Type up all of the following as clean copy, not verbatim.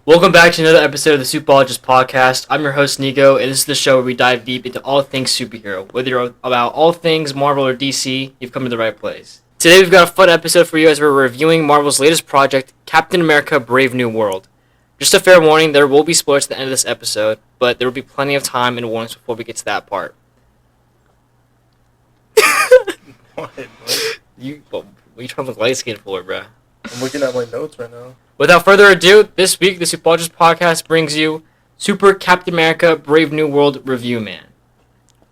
Welcome back to another episode of the Supeologists Podcast. I'm your host, Nico, and this is the show where we dive deep into all things superhero. Whether you're about all things Marvel or DC, you've come to the right place. Today we've got a fun episode for you as we're reviewing Marvel's latest project, Captain America Brave New World. Just a fair warning, there will be spoilers at the end of this episode, but there will be plenty of time and warnings before we get to that part. What? What are you trying to look light-skinned for, bruh? I'm looking at my notes right now. Without further ado, this week the Supeologists Podcast brings you Super Captain America Brave New World Review Man.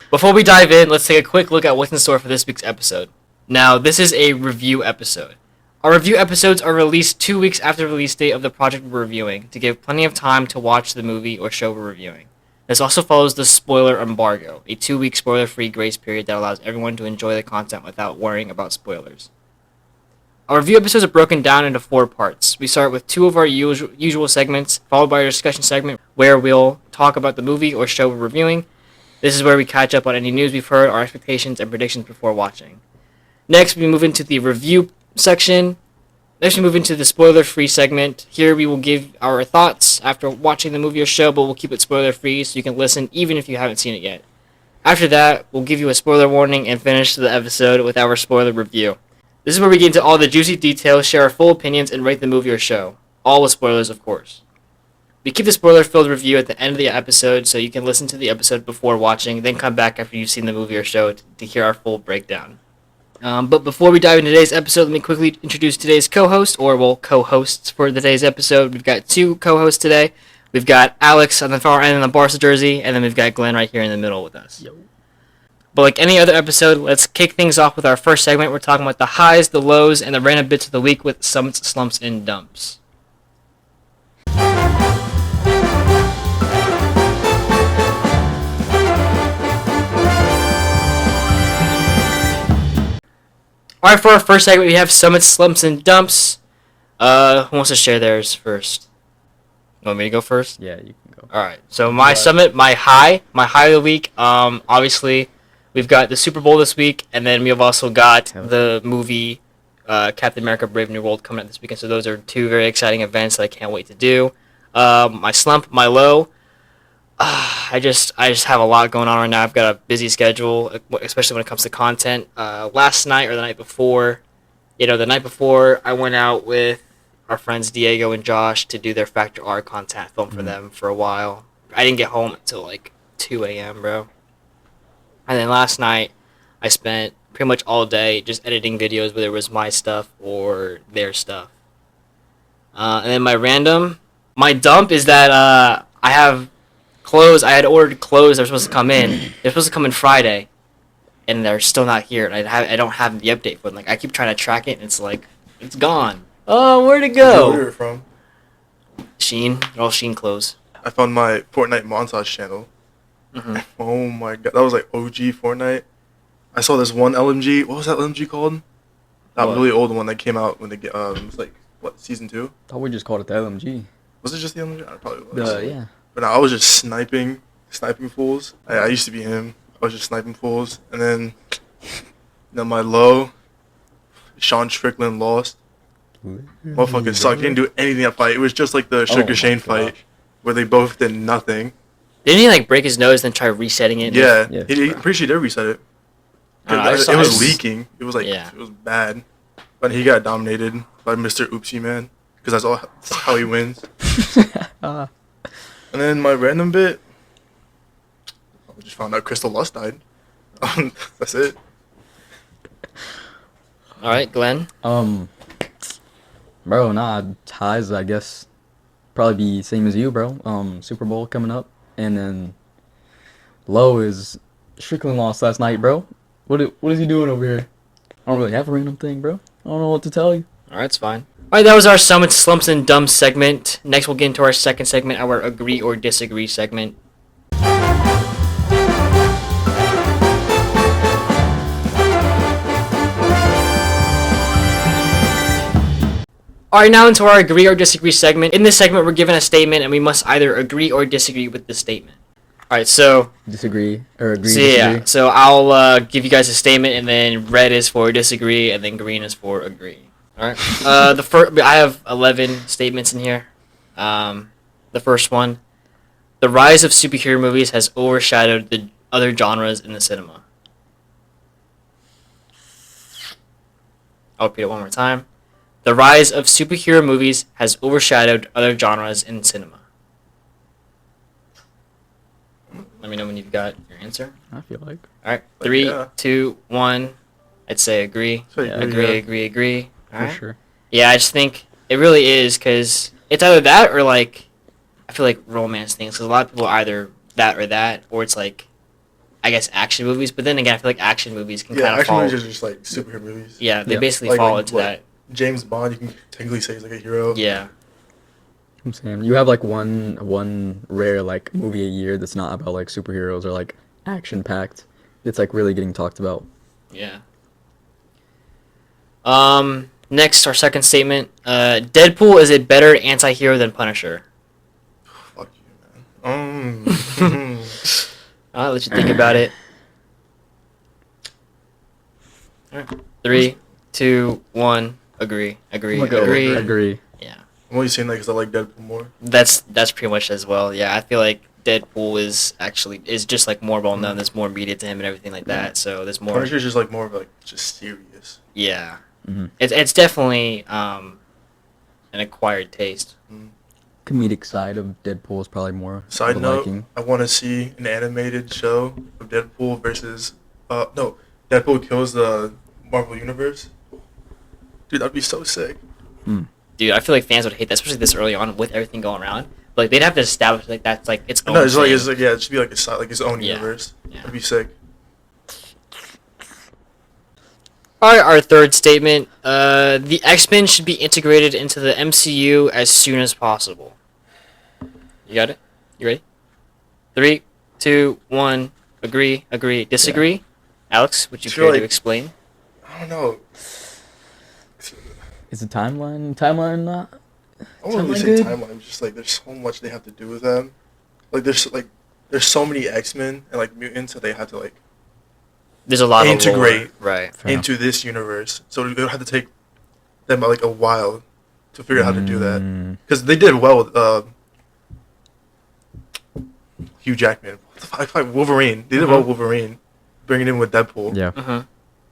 Before we dive in, let's take a quick look at what's in store for this week's episode. Now, this is a review episode. Our review episodes are released 2 weeks after the release date of the project we're reviewing to give plenty of time to watch the movie or show we're reviewing. This also follows the spoiler embargo, a 2-week spoiler-free grace period that allows everyone to enjoy the content without worrying about spoilers. Our review episodes are broken down into 4 parts. We start with 2 of our usual segments, followed by our discussion segment where we'll talk about the movie or show we're reviewing. This is where we catch up on any news we've heard, our expectations, and predictions before watching. Next, we move into the review section. Next, we move into the spoiler-free segment. Here, we will give our thoughts after watching the movie or show, but we'll keep it spoiler-free so you can listen even if you haven't seen it yet. After that, we'll give you a spoiler warning and finish the episode with our spoiler review. This is where we get into all the juicy details, share our full opinions, and rate the movie or show. All with spoilers, of course. We keep the spoiler-filled review at the end of the episode so you can listen to the episode before watching, then come back after you've seen the movie or show to hear our full breakdown. But before we dive into today's episode, let me quickly introduce today's co-host, or co-hosts for today's episode. We've got 2 co-hosts today. We've got Alex on the far end in the Barca jersey, and then we've got Glenn right here in the middle with us. Yo. But like any other episode, let's kick things off with our first segment. We're talking about the highs, the lows, and the random bits of the week with Summits, Slumps, and Dumps. Alright, for our first segment, we have Summits, Slumps, and Dumps. Who wants to share theirs first? You want me to go first? Yeah, you can go. Alright, so my summit, my high of the week, obviously, we've got the Super Bowl this week, and then we've also got the movie Captain America Brave New World coming out this weekend, so those are 2 very exciting events that I can't wait to do. My slump, my low, I just have a lot going on right now. I've got a busy schedule, especially when it comes to content. Last night or the night before, the night before I went out with our friends Diego and Josh to do their Factor R content film for them for a while. I didn't get home until like 2 a.m., bro. And then last night, I spent pretty much all day just editing videos, whether it was my stuff or their stuff. And then my dump is that I have clothes. I had ordered clothes that were supposed to come in. They're supposed to come in Friday, and they're still not here. And I don't have the update for them. Like, I keep trying to track it, and it's like, it's gone. Oh, where'd it go? Where'd you order it from? Shein. They're all Shein clothes. I found my Fortnite montage channel. Mm-hmm. Oh my god, that was like OG Fortnite. I saw this one LMG. What was that LMG called? That really old one that came out when they get it was like season 2? I thought we just called it the LMG. Was it just the LMG? I probably was. Yeah. But no, I was just sniping fools. I used to be him. I was just sniping fools, and then my low. Sean Strickland lost. Motherfucker sucked. He didn't do anything that fight. It was just like the Sugar Shane fight where they both did nothing. Didn't he like break his nose and then try resetting it? Yeah. I'm pretty sure he did reset it. It was leaking. It was like it was bad. But he got dominated by Mr. Oopsie Man because that's how he wins. And then my random bit, I just found out Crystal Lust died. That's it. All right, Glenn. Bro, highs, I guess, probably be same as you, bro. Super Bowl coming up, and then low is Strickland lost last night, bro. What is he doing over here? I don't really have a random thing, bro. I don't know what to tell you. All right, it's fine. All right, that was our Summits, Slumps, and Dumps segment. Next, we'll get into our second segment, our Agree or Disagree segment. Alright, now into our Agree or Disagree segment. In this segment, we're given a statement, and we must either agree or disagree with the statement. Alright, so... Disagree, or agree, so, disagree. Yeah, so I'll give you guys a statement, and then red is for disagree, and then green is for agree. Alright? I have 11 statements in here. The first one. The rise of superhero movies has overshadowed the other genres in the cinema. I'll repeat it one more time. The rise of superhero movies has overshadowed other genres in cinema. Let me know when you've got your answer. I feel like. All right, 3, 2, 1. I'd say agree. Agree. All right. For sure. Yeah, I just think it really is because it's either that or like I feel like romance things. Because a lot of people are either that or it's like I guess action movies. But then again, I feel like action movies can kind of fall. Action movies are just like superhero movies. Yeah, they basically fall into that. James Bond, you can technically say he's like a hero. Yeah. I'm saying you have like one rare like movie a year that's not about like superheroes or like action packed. It's like really getting talked about. Yeah. Next, our second statement. Deadpool is a better anti-hero than Punisher. Fuck you, man. I'll let you think about it. All right. 3, 2, 1. Agree. Agree. Yeah. I'm only saying that because I like Deadpool more. That's pretty much as well. Yeah, I feel like Deadpool is just like more well known. There's more media to him and everything like that. So there's more. Punisher's just like more of like just serious. Yeah. Mm-hmm. It's definitely an acquired taste. Comedic side of Deadpool is probably more. Side note, liking. I want to see an animated show of Deadpool versus Deadpool kills the Marvel Universe. Dude, that'd be so sick. Dude, I feel like fans would hate that, especially this early on with everything going around. But like, they'd have to establish like that's like its own. No, it's thing. like it should be like his own universe. Yeah. That'd be sick. Alright, our third statement. The X-Men should be integrated into the MCU as soon as possible. You got it? You ready? 3, 2, 1. Agree. Disagree? Yeah. Alex, would you care to explain? I don't know. Is the timeline not? I wouldn't really say timeline. Just like there's so much they have to do with them. Like there's so many X-Men and like mutants that they have to like. There's a lot integrate of lore. Right into this universe, so they have to take them like a while to figure out how to do that. Because they did well with Hugh Jackman, Wolverine. They did well with Wolverine, bringing in with Deadpool. Yeah.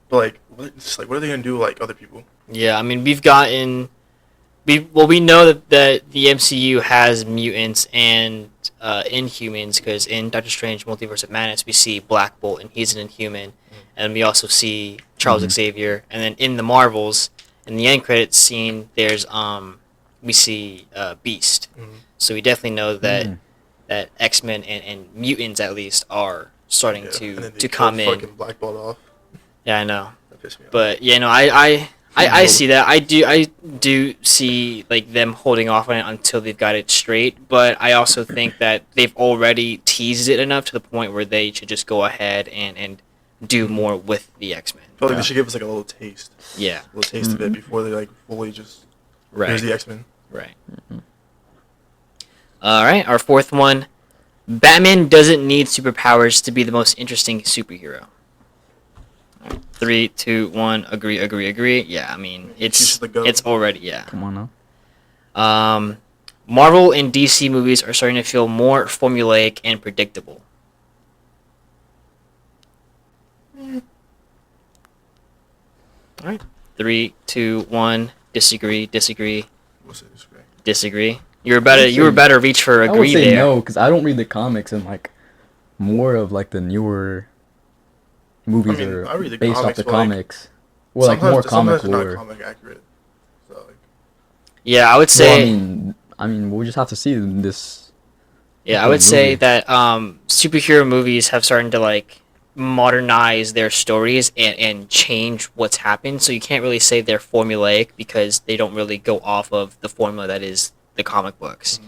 But like, what are they gonna do like other people? Yeah, I mean we know that the MCU has mutants and Inhumans because in Doctor Strange Multiverse of Madness we see Black Bolt and he's an Inhuman, and we also see Charles Xavier, and then in the Marvels in the end credits scene there's we see Beast. So we definitely know that that X-Men and mutants at least are starting to come in. Fucking Black Bolt off. Yeah, I know. That pissed me off. But yeah, no, I see that. I do see like them holding off on it until they've got it straight. But I also think that they've already teased it enough to the point where they should just go ahead and do more with the X-Men. I feel like they should give us like a little taste. Yeah. A little taste of it before they like fully just. Here's the X-Men. Right. All right, our fourth one. Batman doesn't need superpowers to be the most interesting superhero. 3, 2, 1. Agree. Yeah, I mean it's already Come on now. Marvel and DC movies are starting to feel more formulaic and predictable. All right. 3, 2, 1. Disagree. Disagree. You were about to reach for agree. I would say there. No, because I don't read the comics and like more of like the newer movies I read the based comics, off the comics. Well, like more comic lore. Not comic accurate. So, like, yeah, I would say. Well, I mean, we'll just have to see this. Yeah, I would say that superhero movies have started to like modernize their stories and change what's happened. So you can't really say they're formulaic because they don't really go off of the formula that is the comic books,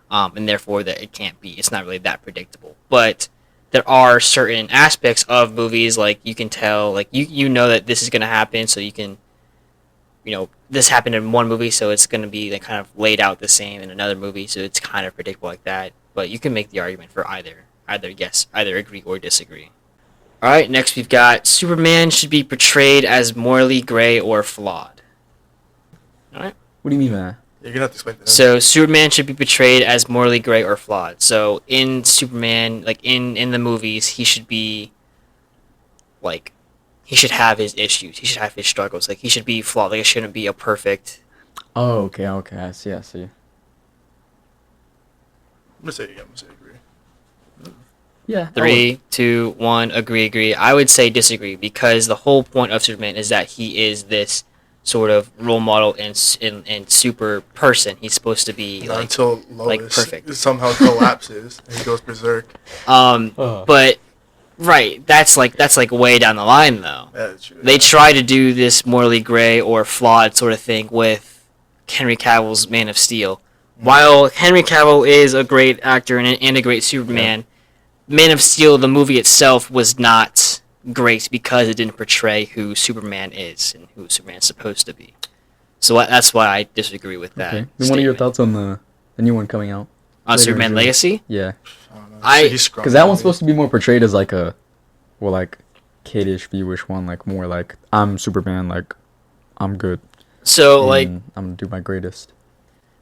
and therefore that it's not really that predictable. But there are certain aspects of movies like you can tell, like you know that this is gonna happen, so you can, this happened in one movie, so it's gonna be like kind of laid out the same in another movie, so it's kind of predictable like that. But you can make the argument for either agree or disagree. All right, next we've got Superman should be portrayed as morally gray or flawed. All right. What do you mean by that? You're gonna have to explain that. So Superman should be portrayed as morally gray or flawed. So in Superman, like in the movies, he should be like he should have his issues. He should have his struggles. Like he should be flawed. Like it shouldn't be a perfect. Oh, okay. I see. I'm gonna say agree. Yeah. 3, 2, 1. Agree. I would say disagree because the whole point of Superman is that he is this sort of role model and super person. He's supposed to be not until Lois like perfect. Somehow collapses and he goes berserk. But right, that's like way down the line though. Yeah, true. They try to do this morally gray or flawed sort of thing with Henry Cavill's Man of Steel. While Henry Cavill is a great actor and a great Superman, Man of Steel, the movie itself, was not great because it didn't portray who Superman is and who Superman's supposed to be. So that's why I disagree with that. Okay. What are your thoughts on the new one coming out? On Superman Legacy? Yeah. Because that one's supposed to be more portrayed as like a, well, like kiddish, viewish one, like more like I'm Superman, like I'm good. So like I'm gonna do my greatest.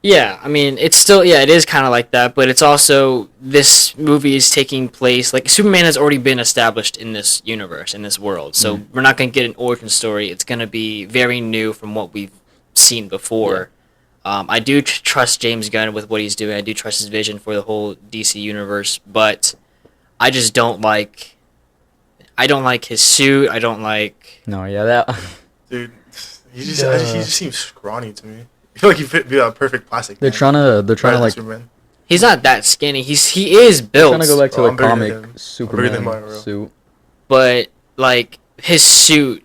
Yeah, I mean, it's still, it is kind of like that, but it's also, this movie is taking place, like, Superman has already been established in this universe, in this world, so we're not going to get an origin story. It's going to be very new from what we've seen before. Yeah. I do trust James Gunn with what he's doing. I do trust his vision for the whole DC universe, but I just don't like his suit. I don't like... No, yeah, that... Dude, he just seems scrawny to me. I feel like he fit be a perfect plastic. They're trying to like. Superman. He's not that skinny. He is built. Trying to go back to the comic Superman suit. But like his suit,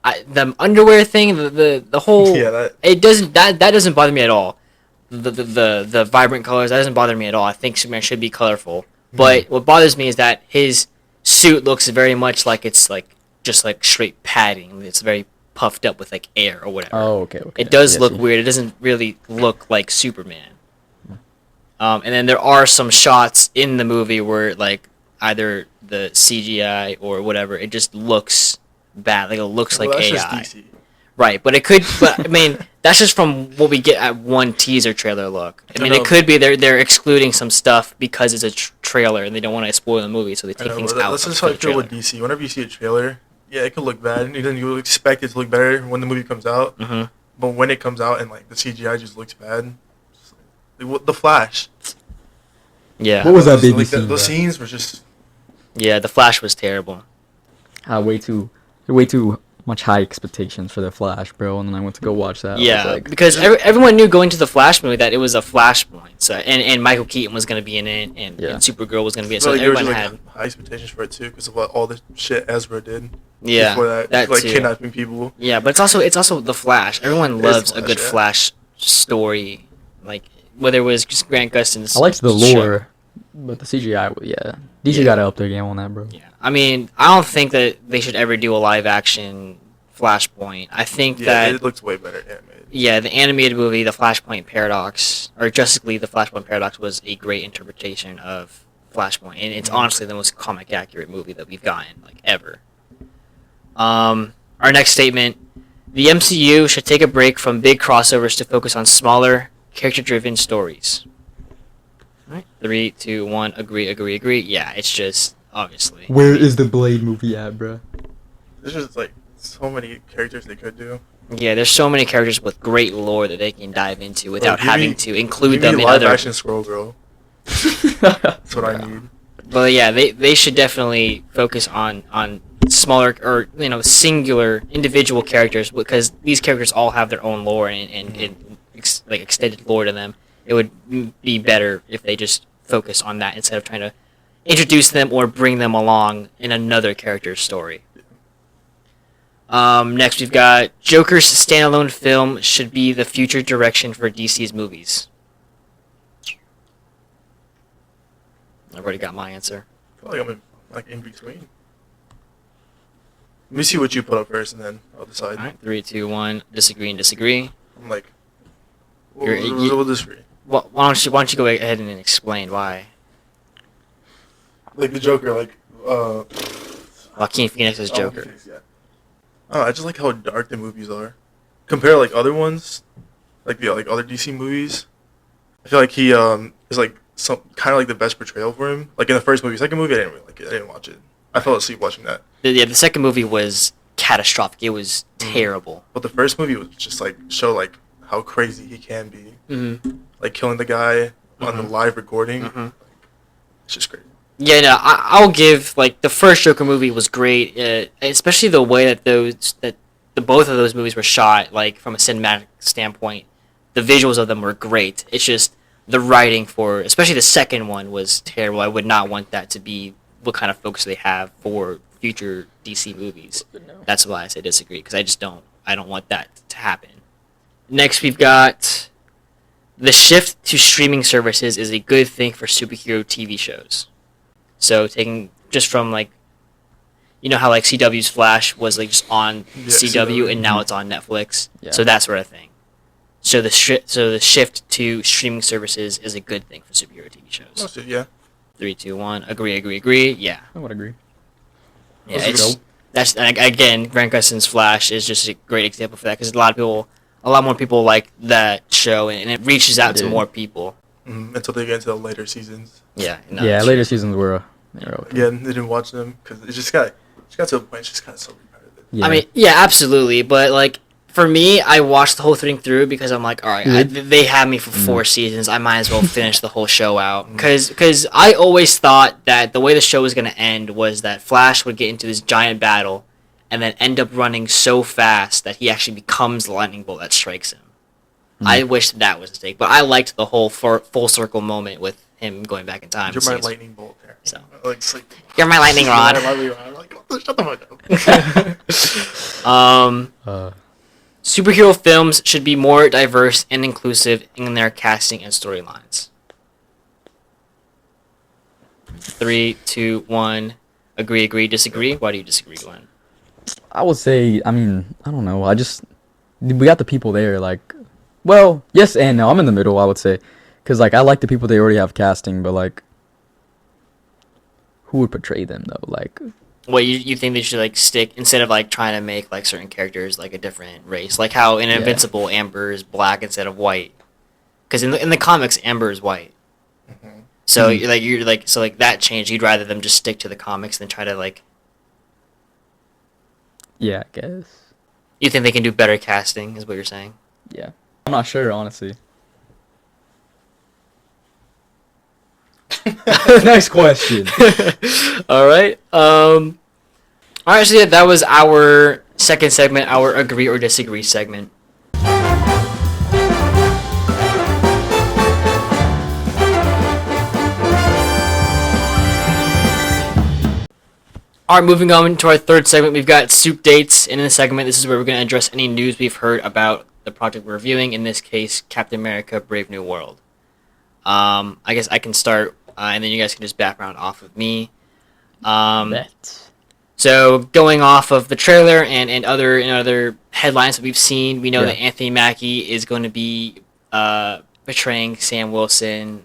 the underwear thing, the whole. Yeah, it doesn't that doesn't bother me at all. The vibrant colors, that doesn't bother me at all. I think Superman should be colorful. But what bothers me is that his suit looks very much like it's like just like straight padding. It's very puffed up with like air or whatever. Oh, okay. It does look weird. It doesn't really look like Superman. And then there are some shots in the movie where like either the CGI or whatever, it just looks bad. Like it looks like AI. Just DC. Right, but it could. But I mean, that's just from what we get at one teaser trailer look. I mean, it could be they're excluding some stuff because it's a trailer and they don't want to spoil the movie, so they take things out. That's just how I feel with DC. Whenever you see a trailer. Yeah, it could look bad, and then you expect it to look better when the movie comes out. Mm-hmm. But when it comes out and like the CGI just looks bad, like, the Flash. Yeah. What was that baby scene? Those scenes were just. Yeah, the Flash was terrible. Way too much high expectations for the Flash, bro. And then I went to go watch that. Yeah, because everyone knew going to the Flash movie that it was a Flashpoint. So and Michael Keaton was going to be in it, and Supergirl was going to be in it. So like everyone had high expectations for it too, because of all the shit Ezra did. Yeah, before that like too. Kidnapping people. Yeah, but it's also the Flash. Everyone loves a good Flash story, like whether it was just Grant Gustin's. I liked the lore, but the CGI, DC got to up their game on that, bro. Yeah, I mean, I don't think that they should ever do a live action Flashpoint. I think that it looks way better animated. Yeah, the animated movie, The Flashpoint Paradox, or Justice League, The Flashpoint Paradox, was a great interpretation of Flashpoint, and it's honestly the most comic accurate movie that we've gotten like ever. Our next statement: the MCU should take a break from big crossovers to focus on smaller, character-driven stories. All right, 3, 2, 1. Agree. Yeah, it's just obviously. Where is the Blade movie at, bro? There's just like so many characters they could do. Yeah, there's so many characters with great lore that they can dive into without having to include them in other. Live-action Squirrel Girl. That's what I need. But yeah, they should definitely focus on smaller or singular individual characters, because these characters all have their own lore and like extended lore to them. It would be better if they just focus on that instead of trying to introduce them or bring them along in another character's story. Next, we've got Joker's standalone film should be the future direction for DC's movies. I've already got my answer. I feel like I'm in between. Let me see what you put up first, and then I'll decide. All right, 3, 2, 1. Disagree. I'm like, we'll disagree. Well, why don't you go ahead and explain why? Like the Joker, like Joaquin Phoenix's Joker. I just like how dark the movies are. Compare like other ones, like the like other DC movies. I feel like he is like some kind of like the best portrayal for him. Like in the first movie, second movie I didn't really like it. I didn't watch it. I fell asleep watching that. The second movie was catastrophic. It was terrible. But the first movie was just like show like how crazy he can be. Mm-hmm. Like killing the guy on the live recording. Mm-hmm. It's just crazy. Yeah, no, I'll give like the first Joker movie was great, especially the way that both of those movies were shot. Like from a cinematic standpoint, the visuals of them were great. It's just the writing for, especially the second one, was terrible. I would not want that to be what kind of focus they have for future DC movies. That's why I say disagree, because I don't want that to happen. Next, we've got the shift to streaming services is a good thing for superhero TV shows. So taking just from like, you know how like CW's Flash was like just on CW and now it's on Netflix. Yeah. So that sort of thing. So the shift to streaming services is a good thing for superhero TV shows. Yeah. 3, 2, 1. Agree. Yeah. I would agree. Yeah, that's again, Grant Gustin's Flash is just a great example for that, because a lot more people like that show, and it reaches out to more people. Mm-hmm. Until they get into the later seasons. Yeah. No, yeah, later seasons were. Yeah, they didn't watch them because it just got to a point. It's just kind of so repetitive. Yeah. I mean, yeah, absolutely, but like. For me, I watched the whole thing through because I'm like, all right, they have me for 4 seasons. I might as well finish the whole show out. Because I always thought that the way the show was going to end was that Flash would get into this giant battle and then end up running so fast that he actually becomes the lightning bolt that strikes him. I wish that was a mistake, but I liked the whole full circle moment with him going back in time. You're my lightning bolt there. So. Like, you're my lightning rod. Shut the fuck up. Superhero films should be more diverse and inclusive in their casting and storylines. 3, 2, 1. Agree, disagree. Why do you disagree, Glenn? I would say, I mean, I don't know. We got the people there, like, well, yes and no. I'm in the middle, I would say. Because, like, I like the people they already have casting, but, like, who would portray them, though? Like... Well, you think they should like stick, instead of like trying to make like certain characters like a different race, like how in Invincible Amber is black instead of white, because in the comics Amber is white. Mm-hmm. So you're like that change. You'd rather them just stick to the comics than try to like. Yeah, I guess. You think they can do better casting? Is what you're saying? Yeah, I'm not sure, honestly. Next question. All right. Alright, so yeah, that was our second segment, our agree or disagree segment. Alright, moving on to our third segment, we've got Soup Dates. And in this segment, this is where we're going to address any news we've heard about the project we're reviewing. In this case, Captain America: Brave New World. I guess I can start, and then you guys can just background off of me. So going off of the trailer and other headlines that we've seen, we know that Anthony Mackie is going to be portraying Sam Wilson,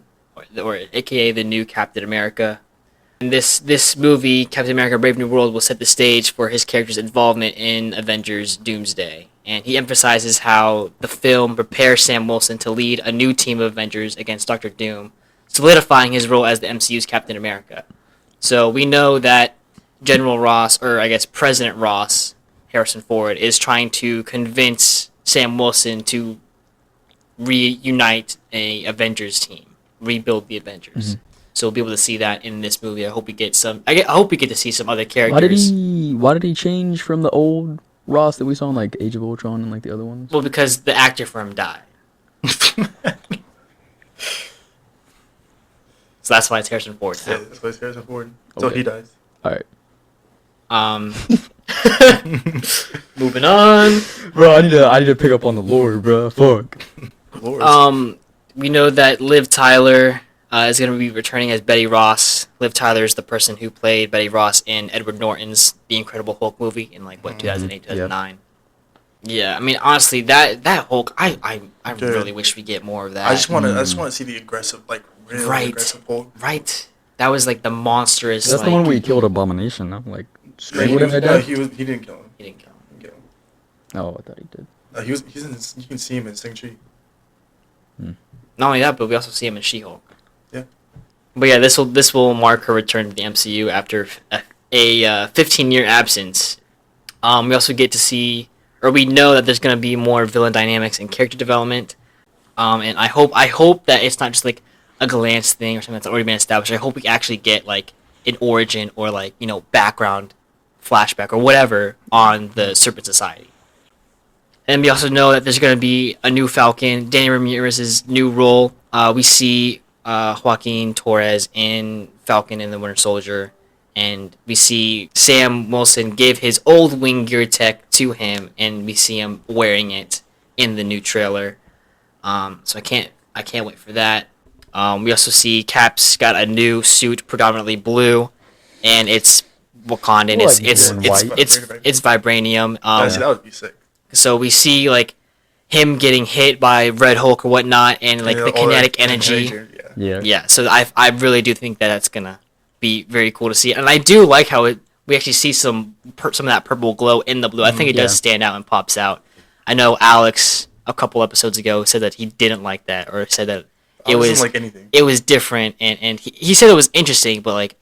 or aka the new Captain America. And this movie, Captain America: Brave New World, will set the stage for his character's involvement in Avengers: Doomsday. And he emphasizes how the film prepares Sam Wilson to lead a new team of Avengers against Dr. Doom, solidifying his role as the MCU's Captain America. So we know that General Ross, or I guess President Ross, Harrison Ford, is trying to convince Sam Wilson to reunite a Avengers team, rebuild the Avengers. Mm-hmm. So we'll be able to see that in this movie. I hope we get to see some other characters. Why did he change from the old Ross that we saw in like Age of Ultron and like the other ones? Well, because the actor for him died. So that's why it's Harrison Ford. Yeah, that's why it's Harrison Ford. Until he dies. All right. Moving on. Bro, I need to pick up on the lore, bro. Fuck. We know that Liv Tyler is going to be returning as Betty Ross. Liv Tyler is the person who played Betty Ross in Edward Norton's The Incredible Hulk movie in 2008, 2009. Yeah, I mean, honestly, that Hulk, I really wish we get more of that. I just want to see the aggressive, aggressive Hulk. Right. That was the monstrous. That's the one where he killed Abomination, no? He didn't kill him. He didn't kill him. Oh, I thought he did. You can see him in Shang-Chi. Not only that, but we also see him in She-Hulk. Yeah. But yeah, this will mark her return to the MCU after a 15-year absence. We also get to see, or we know that there's going to be more villain dynamics and character development. And I hope that it's not just like a glance thing or something that's already been established. I hope we actually get like an origin or like, background flashback or whatever on the Serpent Society. And we also know that there's going to be a new Falcon, Danny Ramirez's new role. We see Joaquin Torres in Falcon and the Winter Soldier. And we see Sam Wilson give his old wing gear tech to him, and we see him wearing it in the new trailer. So I can't wait for that. We also see Cap's got a new suit, predominantly blue, and it's Wakandan. It's vibranium. That would be sick. So we see like him getting hit by Red Hulk or whatnot, and like the kinetic energy. Yeah. So I really do think that that's gonna be very cool to see, and I do like how we actually see some of that purple glow in the blue. I think it does stand out and pops out. I know Alex a couple episodes ago said that he didn't like that, or said that it was like anything. It was different, and he said it was interesting, but like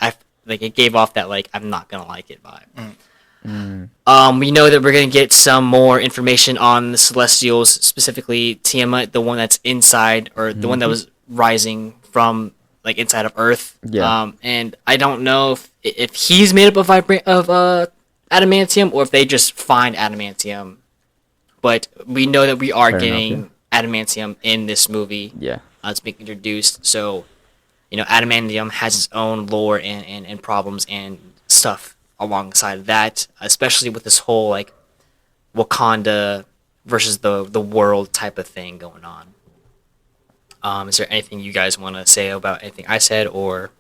it gave off that like I'm not gonna like it vibe. We know that we're gonna get some more information on the Celestials, specifically Tiamat, the one that's inside, or the one that was rising from like inside of Earth. Yeah. And I don't know if he's made up of adamantium, or if they just find adamantium. But we know that we are getting adamantium in this movie. Yeah. It's being introduced. So, adamantium has its own lore and problems and stuff alongside of that, especially with this whole like Wakanda versus the world type of thing going on. Is there anything you guys want to say about anything I said, or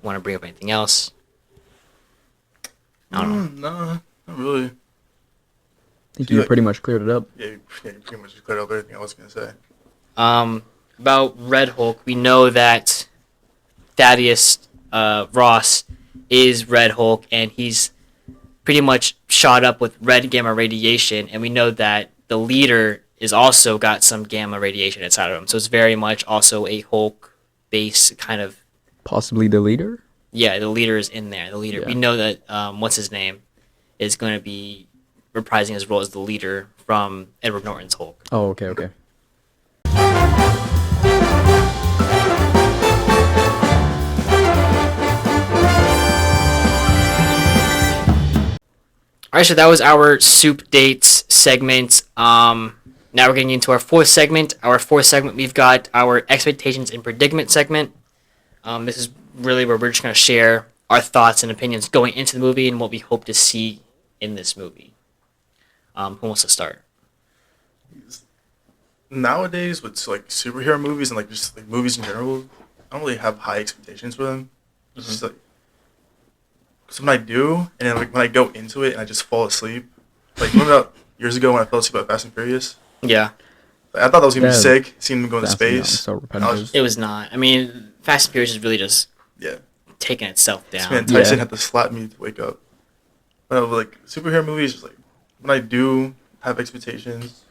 want to bring up anything else? I don't know. No, not really. I think you pretty much cleared it up. Yeah, you pretty much cleared up everything I was going to say. About Red Hulk, we know that Thaddeus Ross is Red Hulk, and he's pretty much shot up with red gamma radiation, and we know that the leader is also got some gamma radiation inside of him, so it's very much also a Hulk-based kind of... Possibly the leader? Yeah, the leader is in there. The leader. Yeah. We know that, what's his name, is going to be reprising his role as the leader from Edward Norton's Hulk. Oh, okay. Alright, so that was our Soup Dates segment. Now we're getting into our fourth segment. We've got our Expectations and Predicament segment. This is really where we're just going to share our thoughts and opinions going into the movie and what we hope to see in this movie. Who wants to start? Nowadays, with like superhero movies and like just like movies in general, I don't really have high expectations for them. It's just like, because when I do, and then like when I go into it and I just fall asleep, like remember years ago when I fell asleep at Fast and Furious? Yeah. Like, I thought that was gonna be sick, seeing them go into space. So repetitive. It was not. I mean, Fast and Furious is really just taking itself down. Man, Tyson had to slap me to wake up. But I was like, superhero movies, just like when I do have expectations,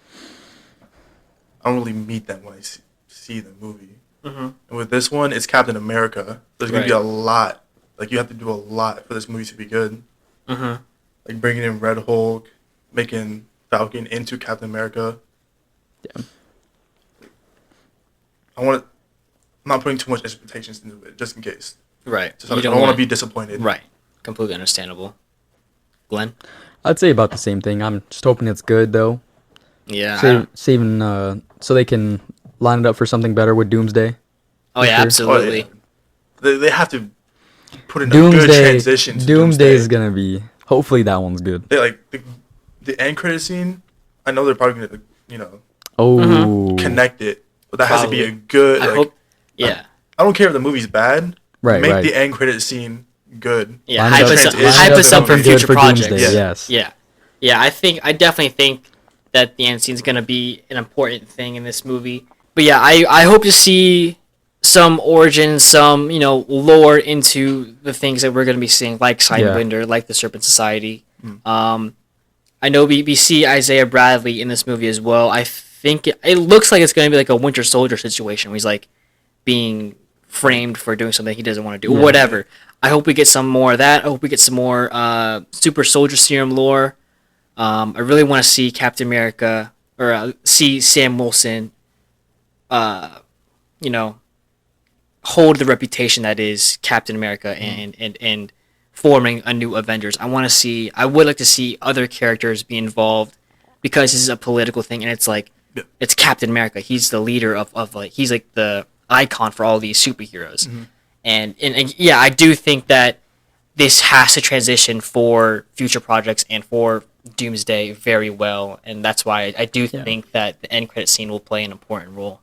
I don't really meet them when I see the movie. Mm-hmm. And with this one, it's Captain America. There's going to be a lot. Like, you have to do a lot for this movie to be good. Mm-hmm. Like, bringing in Red Hulk, making Falcon into Captain America. Yeah. I'm not putting too much expectations into it, just in case. Right. I don't want to be disappointed. Right. Completely understandable. Glenn? I'd say about the same thing. I'm just hoping it's good, though. Yeah. Saving so they can line it up for something better with Doomsday. Oh, yeah, absolutely. They have to put in Doomsday, a good transition to Doomsday is going to be... Hopefully that one's good. They, like, the end credit scene, I know they're probably going to, connect it. But that has to be a good... I hope... Yeah. I don't care if the movie's bad. Right, Make the end credit scene good. Yeah, hype us up for future projects. Yes. Yeah. Yeah, I definitely think that the end scene is going to be an important thing in this movie. But yeah, I hope to see some origin, some, lore into the things that we're going to be seeing, like Sidewinder, like the Serpent Society. I know we see Isaiah Bradley in this movie as well. I think it looks like it's going to be like a Winter Soldier situation where he's like being framed for doing something he doesn't want to do. Yeah. Whatever. I hope we get some more of that. I hope we get some more Super Soldier Serum lore. I really want to see Captain America or see Sam Wilson, hold the reputation that is Captain America and forming a new Avengers. I would like to see other characters be involved because this is a political thing and it's like, it's Captain America. He's the leader of like, he's like the icon for all these superheroes. Mm-hmm. And yeah, I do think that this has to transition for future projects and for Doomsday very well. And that's why I do think that the end credit scene will play an important role.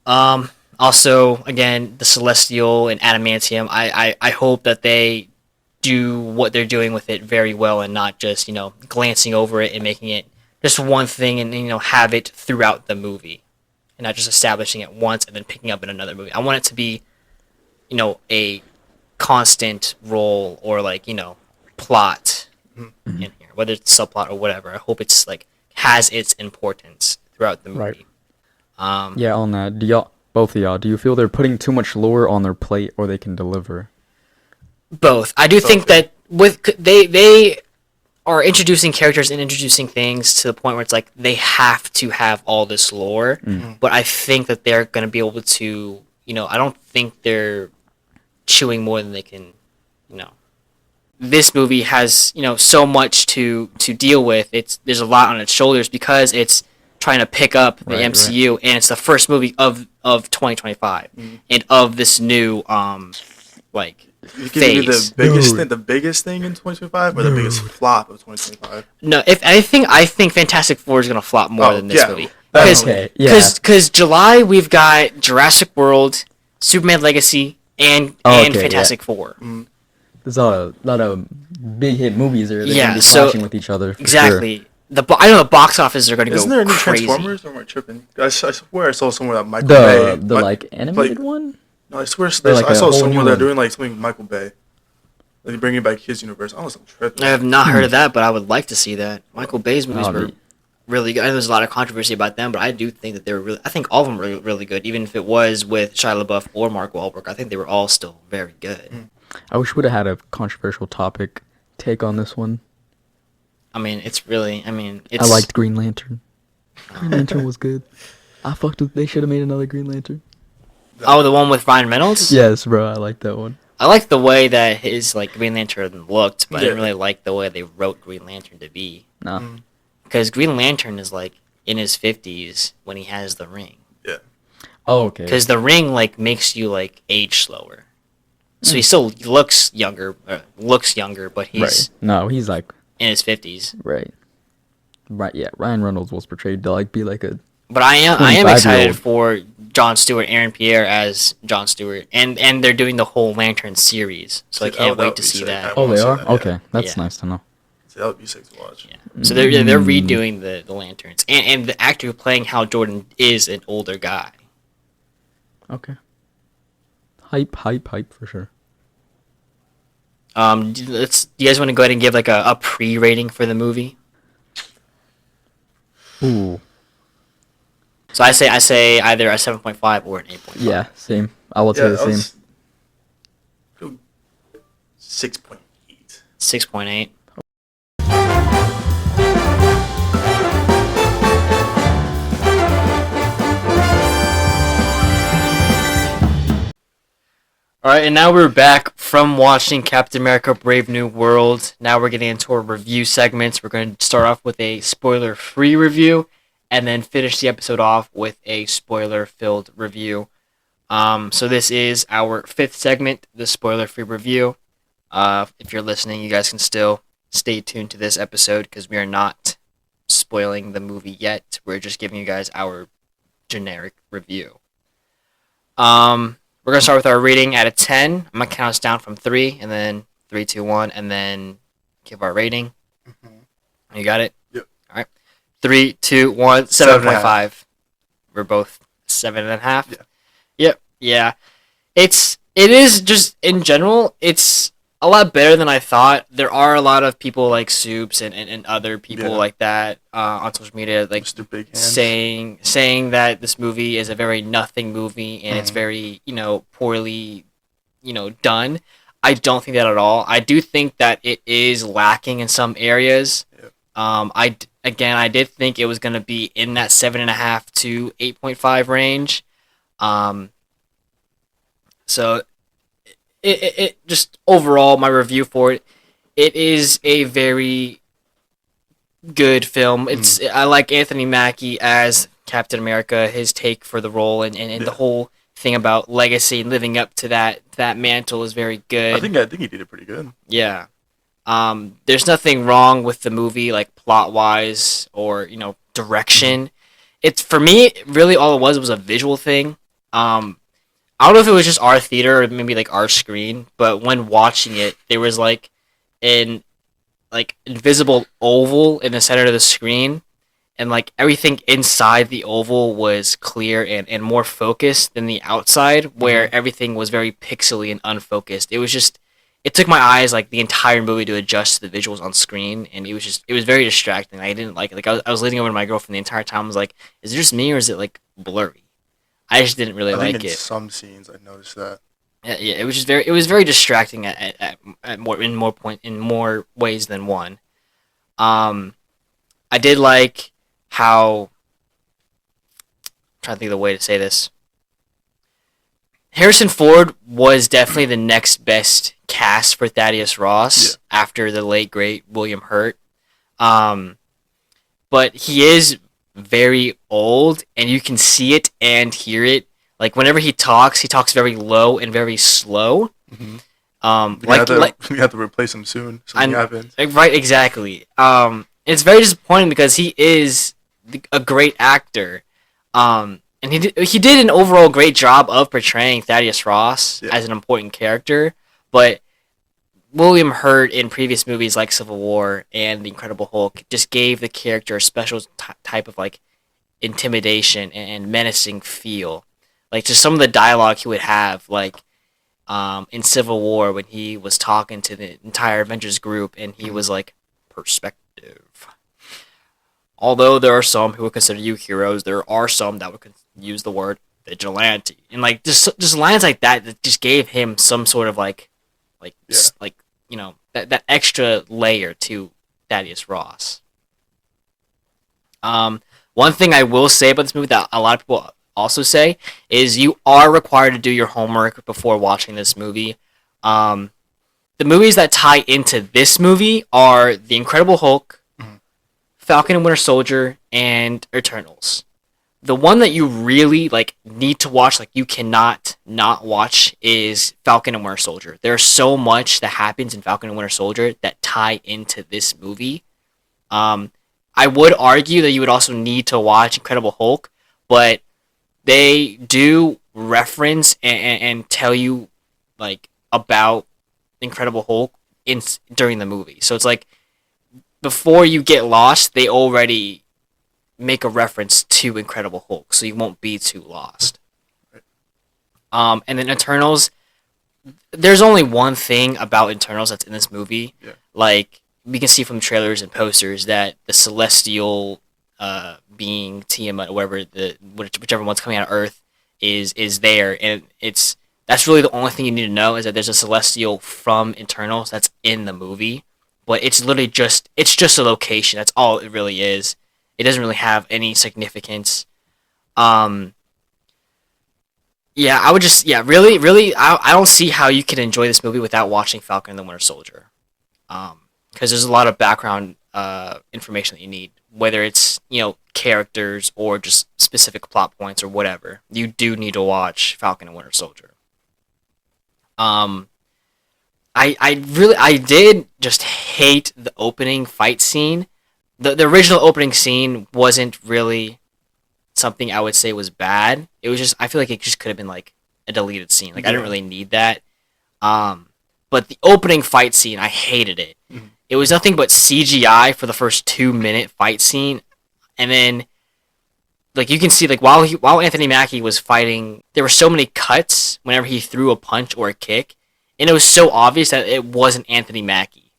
Also, again, the Celestial and Adamantium, I hope that they do what they're doing with it very well and not just, glancing over it and making it just one thing and, have it throughout the movie. And not just establishing it once and then picking up in another movie. I want it to be, a constant role or, like, plot in here. Whether it's subplot or whatever. I hope it's, like, has its importance throughout the movie. Right. Yeah, on that, both of y'all, do you feel they're putting too much lore on their plate or they can deliver? Both. I do think that they are introducing characters and introducing things to the point where it's like they have to have all this lore. Mm-hmm. But I think that they're going to be able to, I don't think they're chewing more than they can, This movie has, so much to deal with. There's a lot on its shoulders because it's trying to pick up the MCU, and it's the first movie of 2025 and of this new phase. The biggest thing in 2025 or the biggest flop of 2025? No, if anything, I think Fantastic Four is gonna flop more than this movie. Because July we've got Jurassic World, Superman Legacy, and Fantastic Four. Mm. There's a lot of big hit movies there. They're gonna be clashing with each other. Exactly. Sure. I know the box office are going to go crazy. Isn't there any Transformers or am I tripping? I swear I saw somewhere that Michael Bay. The animated one? No, I swear I saw somewhere they're doing like something with Michael Bay. Like bringing back his universe. I don't know if I'm tripping. I have not heard of that, but I would like to see that. Michael Bay's movies were really good. I know there's a lot of controversy about them, but I do think that they were really. I think all of them were really good, even if it was with Shia LaBeouf or Mark Wahlberg. I think they were all still very good. I wish we would have had a controversial topic take on this one. I liked Green Lantern. Green Lantern was good. They should have made another Green Lantern. Oh, the one with Ryan Reynolds? Yes, bro, I like that one. I like the way that his Green Lantern looked, but I didn't really like the way they wrote Green Lantern to be. No. Because Green Lantern is in his 50s when he has the ring. Yeah. Oh, okay. Because the ring makes you age slower. So he still looks younger, but he's... Right. No, he's in his 50s. Right, yeah. Ryan Reynolds was portrayed to be like a... But I am excited for Jon Stewart, Aaron Pierre as Jon Stewart, and they're doing the whole Lantern series, so I can't wait to see that. Oh, they are? Okay, that's nice to know. That would be sick to watch. Yeah. So they're redoing the Lanterns, and the actor playing Hal Jordan is an older guy. Okay. Hype for sure. Do you guys want to go ahead and give a pre-rating for the movie? Ooh. So I say either a 7.5 or an 8.5. Yeah, same. I will say the same. 6.8. 6.8. Alright, and now we're back from watching Captain America Brave New World. Now we're getting into our review segments. We're going to start off with a spoiler-free review, and then finish the episode off with a spoiler-filled review. So this is our 5th segment, the spoiler-free review. If you're listening, you guys can still stay tuned to this episode, because we are not spoiling the movie yet. We're just giving you guys our generic review. We're going to start with our rating out of 10. I'm going to count us down from 3, and then 3, 2, 1, and then give our rating. Mm-hmm. You got it? Yep. All right. 3, 2, 1, 7.5. We're both 7.5. Yeah. Yep. Yeah. It is just, in general, it's a lot better than I thought. There are a lot of people like Soups and other people like that on social media, like Mr. Big Hands. saying that this movie is a very nothing movie and it's very, poorly, done. I don't think that at all. I do think that it is lacking in some areas. Yep. I did think it was going to be in that 7.5 to 8.5 range. So it just overall, my review for it, it is a very good film. I like Anthony Mackie as Captain America, his take for the role and the whole thing about legacy and living up to that mantle is very good. I think he did it pretty good. Yeah. There's nothing wrong with the movie, like plot wise or direction. It's, for me, really all it was a visual thing. I don't know if it was just our theater or maybe like our screen, but when watching it, there was like an invisible oval in the center of the screen, and like everything inside the oval was clear and more focused than the outside, where everything was very pixely and unfocused. It took my eyes like the entire movie to adjust to the visuals on screen, and it was very distracting. I didn't like it. Like I was leaning over to my girlfriend the entire time. I was like, is it just me or is it like blurry? I just didn't really like it. In some scenes, I noticed that. Yeah, it was very distracting in more ways than one. I did like how, I'm trying to think of the way to say this. Harrison Ford was definitely the next best cast for Thaddeus Ross after the late great William Hurt. But he is very old, and you can see it and hear it. Like whenever he talks very low and very slow. Mm-hmm. We have to replace him soon. Something happens. Right, exactly. It's very disappointing because he is a great actor. And he did an overall great job of portraying Thaddeus Ross as an important character, but William Hurt in previous movies like Civil War and The Incredible Hulk just gave the character a special type of like intimidation and menacing feel. Like just some of the dialogue he would have, like in Civil War when he was talking to the entire Avengers group and he was like, perspective. Although there are some who would consider you heroes, there are some that would use the word vigilante. And like just lines like that just gave him some sort of that extra layer to Thaddeus Ross. One thing I will say about this movie that a lot of people also say is you are required to do your homework before watching this movie. The movies that tie into this movie are The Incredible Hulk, Falcon and Winter Soldier, and Eternals. The one that you really need to watch, you cannot not watch, is Falcon and Winter Soldier. There's so much that happens in Falcon and Winter Soldier that tie into this movie. I would argue that you would also need to watch Incredible Hulk, but they do reference and tell you about Incredible Hulk during the movie. So it's before you get lost, they already make a reference to Incredible Hulk, so you won't be too lost. And then Eternals, there's only one thing about Eternals that's in this movie. Yeah. We can see from trailers and posters that the celestial being Tiamat, or whichever one's coming out of Earth, is there, and that's really the only thing you need to know, is that there's a celestial from Eternals that's in the movie, but it's literally just a location. That's all it really is. It doesn't really have any significance. I don't see how you can enjoy this movie without watching Falcon and the Winter Soldier, because there's a lot of background information that you need, whether it's characters or just specific plot points or whatever. You do need to watch Falcon and Winter Soldier. I did just hate the opening fight scene. The original opening scene wasn't really something I would say was bad. It was just, I feel like it just could have been a deleted scene. I didn't really need that. But the opening fight scene, I hated it. Mm-hmm. It was nothing but CGI for the first 2-minute fight scene, and then you can see while Anthony Mackie was fighting, there were so many cuts whenever he threw a punch or a kick. and it was so obvious that it wasn't Anthony Mackie.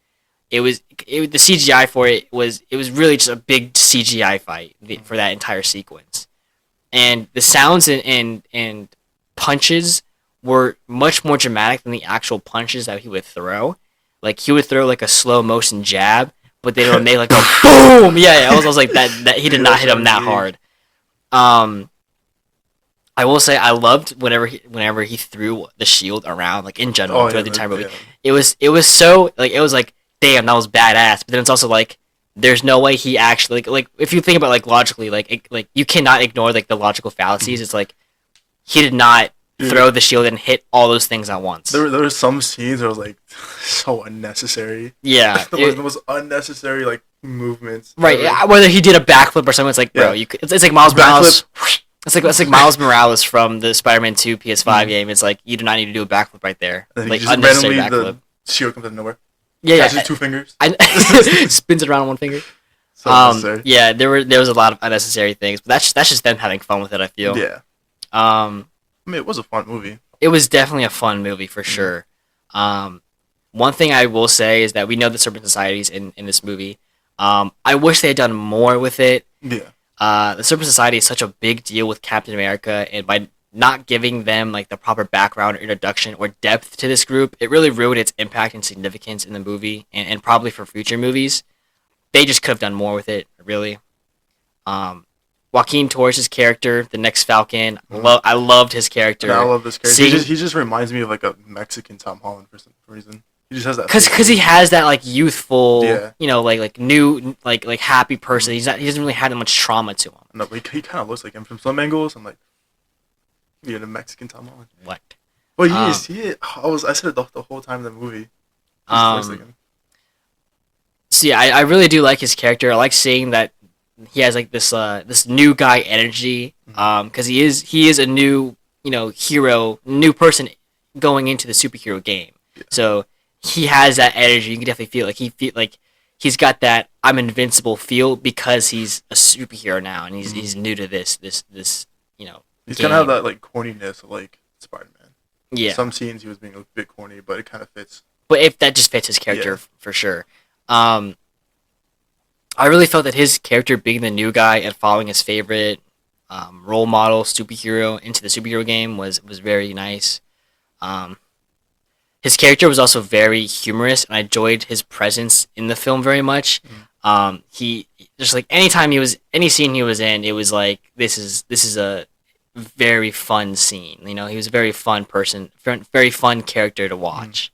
The CGI for it was really just a big CGI fight for that entire sequence, and the sounds and punches were much more dramatic than the actual punches that he would throw. Like he would throw like a slow motion jab, but they would make like a boom. Yeah, I was like that he did not hit him that hard. I will say I loved whenever he threw the shield around, like in general throughout the entire movie. Yeah. It was so like damn, that was badass. But then it's also like there's no way he actually like if you think about like logically like you cannot ignore like the logical fallacies. It's like he did not throw the shield and hit all those things at once. There were some scenes that was like so unnecessary. Yeah, the most unnecessary like movements. Right, yeah, whether he did a backflip or something, it's like bro, it's like Miles Morales. It's like Miles Morales from the Spider-Man 2 PS5 game. It's like you do not need to do a backflip right there. Like just unnecessary backflip. The shield comes out of nowhere. Yeah, just 2 fingers. Spins it around on 1 finger. So yeah, there was a lot of unnecessary things, but that's just them having fun with it. I feel. Yeah. I mean, it was a fun movie. It was definitely a fun movie for sure. One thing I will say is that we know the Serpent Society's in this movie. I wish they had done more with it. Yeah. The Serpent Society is such a big deal with Captain America, and by not giving them like the proper background or introduction or depth to this group, it really ruined its impact and significance in the movie, and probably for future movies. They just could have done more with it, really. Joaquin Torres' character, the next Falcon, I loved his character. Yeah, I love this character. He just reminds me of like a Mexican Tom Holland for some reason. He just has that. Because he has that like youthful, like new, like happy person. He doesn't really have that much trauma to him. No, but he kind of looks like him from some angles. I'm like, the Mexican Tom Holland. What? Well, he is. I said it the whole time in the movie. He looks like him. So yeah, I really do like his character. I like seeing that he has like this new guy energy. Because he is a new hero, new person going into the superhero game. Yeah. So he has that energy. You can definitely feel like he's got that I'm invincible feel because he's a superhero now and he's new to this. He's gonna have that like corniness of like Spider-Man. Yeah. Some scenes he was being a bit corny, but it kind of fits. But if that just fits his character for sure. I really felt that his character being the new guy and following his favorite role model superhero into the superhero game was very nice. His character was also very humorous, and I enjoyed his presence in the film very much. He just like any scene he was in, it was like this is a very fun scene. He was a very fun person, very fun character to watch.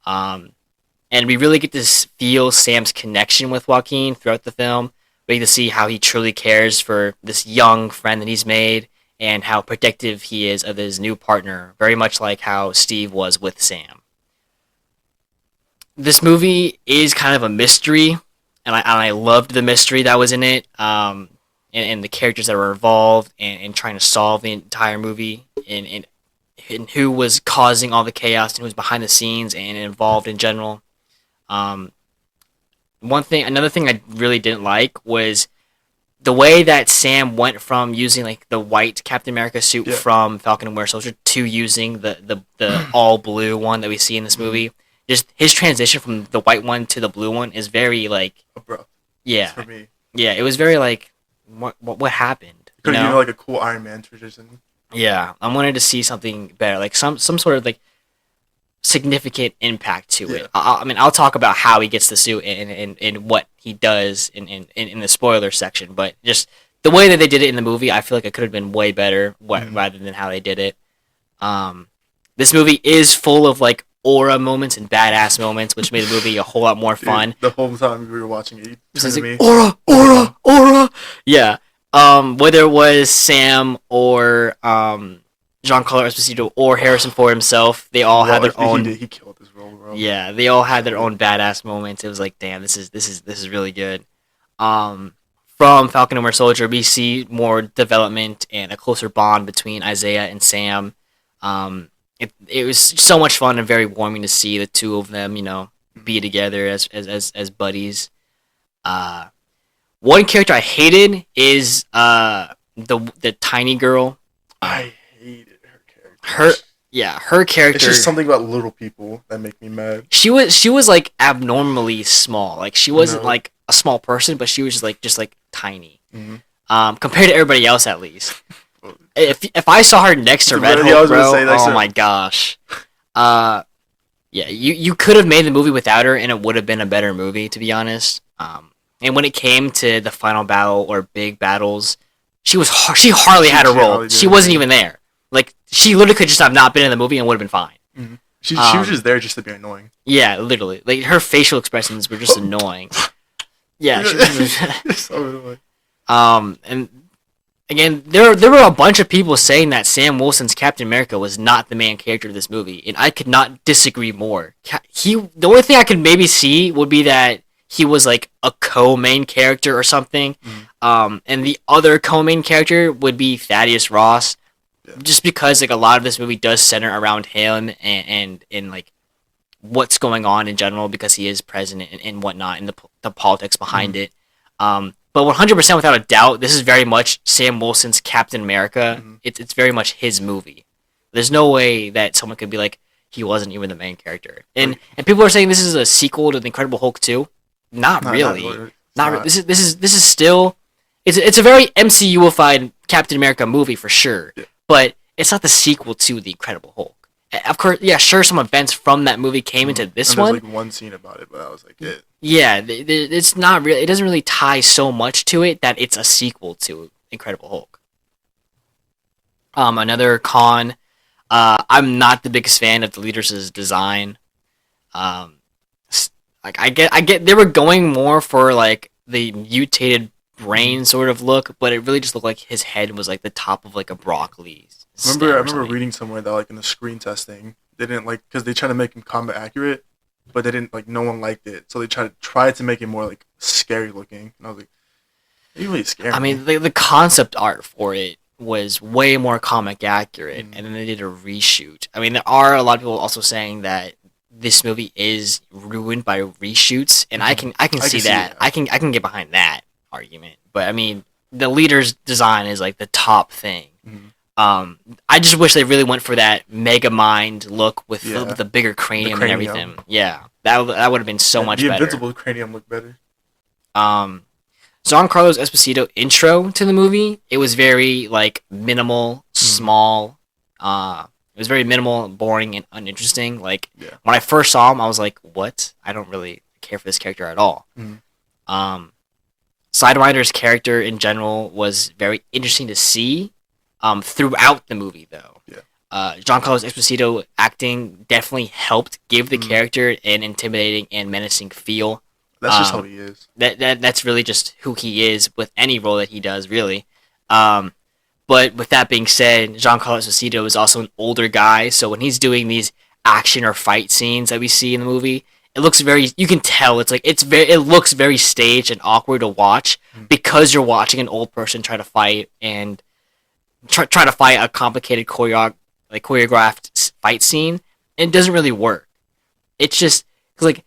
And we really get to feel Sam's connection with Joaquin throughout the film. We get to see how he truly cares for this young friend that he's made and how protective he is of his new partner, very much like how Steve was with Sam. This movie is kind of a mystery, and I loved the mystery that was in it, and the characters that were involved, and trying to solve the entire movie, and who was causing all the chaos, and who was behind the scenes and involved in general. Another thing I really didn't like was the way that Sam went from using like the white Captain America suit from Falcon and Winter Soldier to using the all blue one that we see in this movie. Just his transition from the white one to the blue one is very like abrupt. Yeah, for me. Yeah, it was very like what happened. Could have been like a cool Iron Man transition. Yeah, I wanted to see something better, like some sort of like significant impact to it. I mean, I'll talk about how he gets the suit and what he does in the spoiler section, but just the way that they did it in the movie, I feel like it could have been way better rather than how they did it. This movie is full of like aura moments and badass moments, which made the movie a whole lot more fun. The whole time we were watching it, like, aura. Yeah. Whether it was Sam or Giancarlo Esposito or Harrison Ford himself, they all had their own. He killed this role, bro. Yeah, they all had their own badass moments. It was like, damn, this is really good. From Falcon and Winter Soldier, we see more development and a closer bond between Isaiah and Sam. It was so much fun and very warming to see the two of them, be together as buddies. One character I hated is the tiny girl. I hated her character. Yeah, her character. It's just something about little people that make me mad. She was like abnormally small. Like she wasn't like a small person, but she was just like tiny. Mm-hmm. Compared to everybody else, at least. If I saw her next to Red Hulk, bro, oh my gosh. Yeah, you could have made the movie without her, and it would have been a better movie, to be honest. And when it came to the final battle or big battles, she hardly had a role. She wasn't even there. Like, she literally could just have not been in the movie and would have been fine. Mm-hmm. She was just there just to be annoying. Yeah, literally. Like, her facial expressions were just annoying. Yeah. She was so annoying. And again, there were a bunch of people saying that Sam Wilson's Captain America was not the main character of this movie, and I could not disagree more. The only thing I could maybe see would be that he was like a co-main character or something. And the other co-main character would be Thaddeus Ross. Yeah. Just because like a lot of this movie does center around him and like what's going on in general, because he is president and whatnot, and the politics behind it. But 100% without a doubt, this is very much Sam Wilson's Captain America. Mm-hmm. It's very much his movie. There's no way that someone could be like, he wasn't even the main character. And people are saying this is a sequel to The Incredible Hulk 2. Not really. Not really. This is still it's a very MCU-ified Captain America movie for sure. Yeah. But it's not the sequel to The Incredible Hulk. Of course, yeah, sure, some events from that movie came into this one. There's like one scene about it, but that was like it. Yeah, it's not really. It doesn't really tie so much to it that it's a sequel to Incredible Hulk. Another con. I'm not the biggest fan of the leaders' design. Like I get, they were going more for like the mutated brain sort of look, but it really just looked like his head was like the top of like a broccoli. I remember reading somewhere that like in the screen testing, they didn't like, because they tried to make him combat accurate, but they didn't like, no one liked it, so they tried to make it more like scary looking, and I was like, "Are you really scared?" I mean, the concept art for it was way more comic accurate, and then they did a reshoot. I mean, there are a lot of people also saying that this movie is ruined by reshoots, and I can see that. I can get behind that argument. But I mean, the leader's design is like the top thing. I just wish they really went for that mega mind look with the bigger cranium and everything. Yeah, that would have been so much better. The invincible cranium looked better. Giancarlo Esposito intro to the movie, it was very like minimal, small. It was very minimal, boring, and uninteresting. Like, when I first saw him, I was like, what? I don't really care for this character at all. Sidewinder's character in general was very interesting to see throughout the movie, though. Giancarlo Esposito acting definitely helped give the character an intimidating and menacing feel. That's just how he is. That's really just who he is with any role that he does, really. But with that being said, Giancarlo Esposito is also an older guy, so when he's doing these action or fight scenes that we see in the movie, it looks you can tell it looks very staged and awkward to watch, because you're watching an old person try to fight and try to fight a complicated choreographed fight scene, and it doesn't really work. It's just like,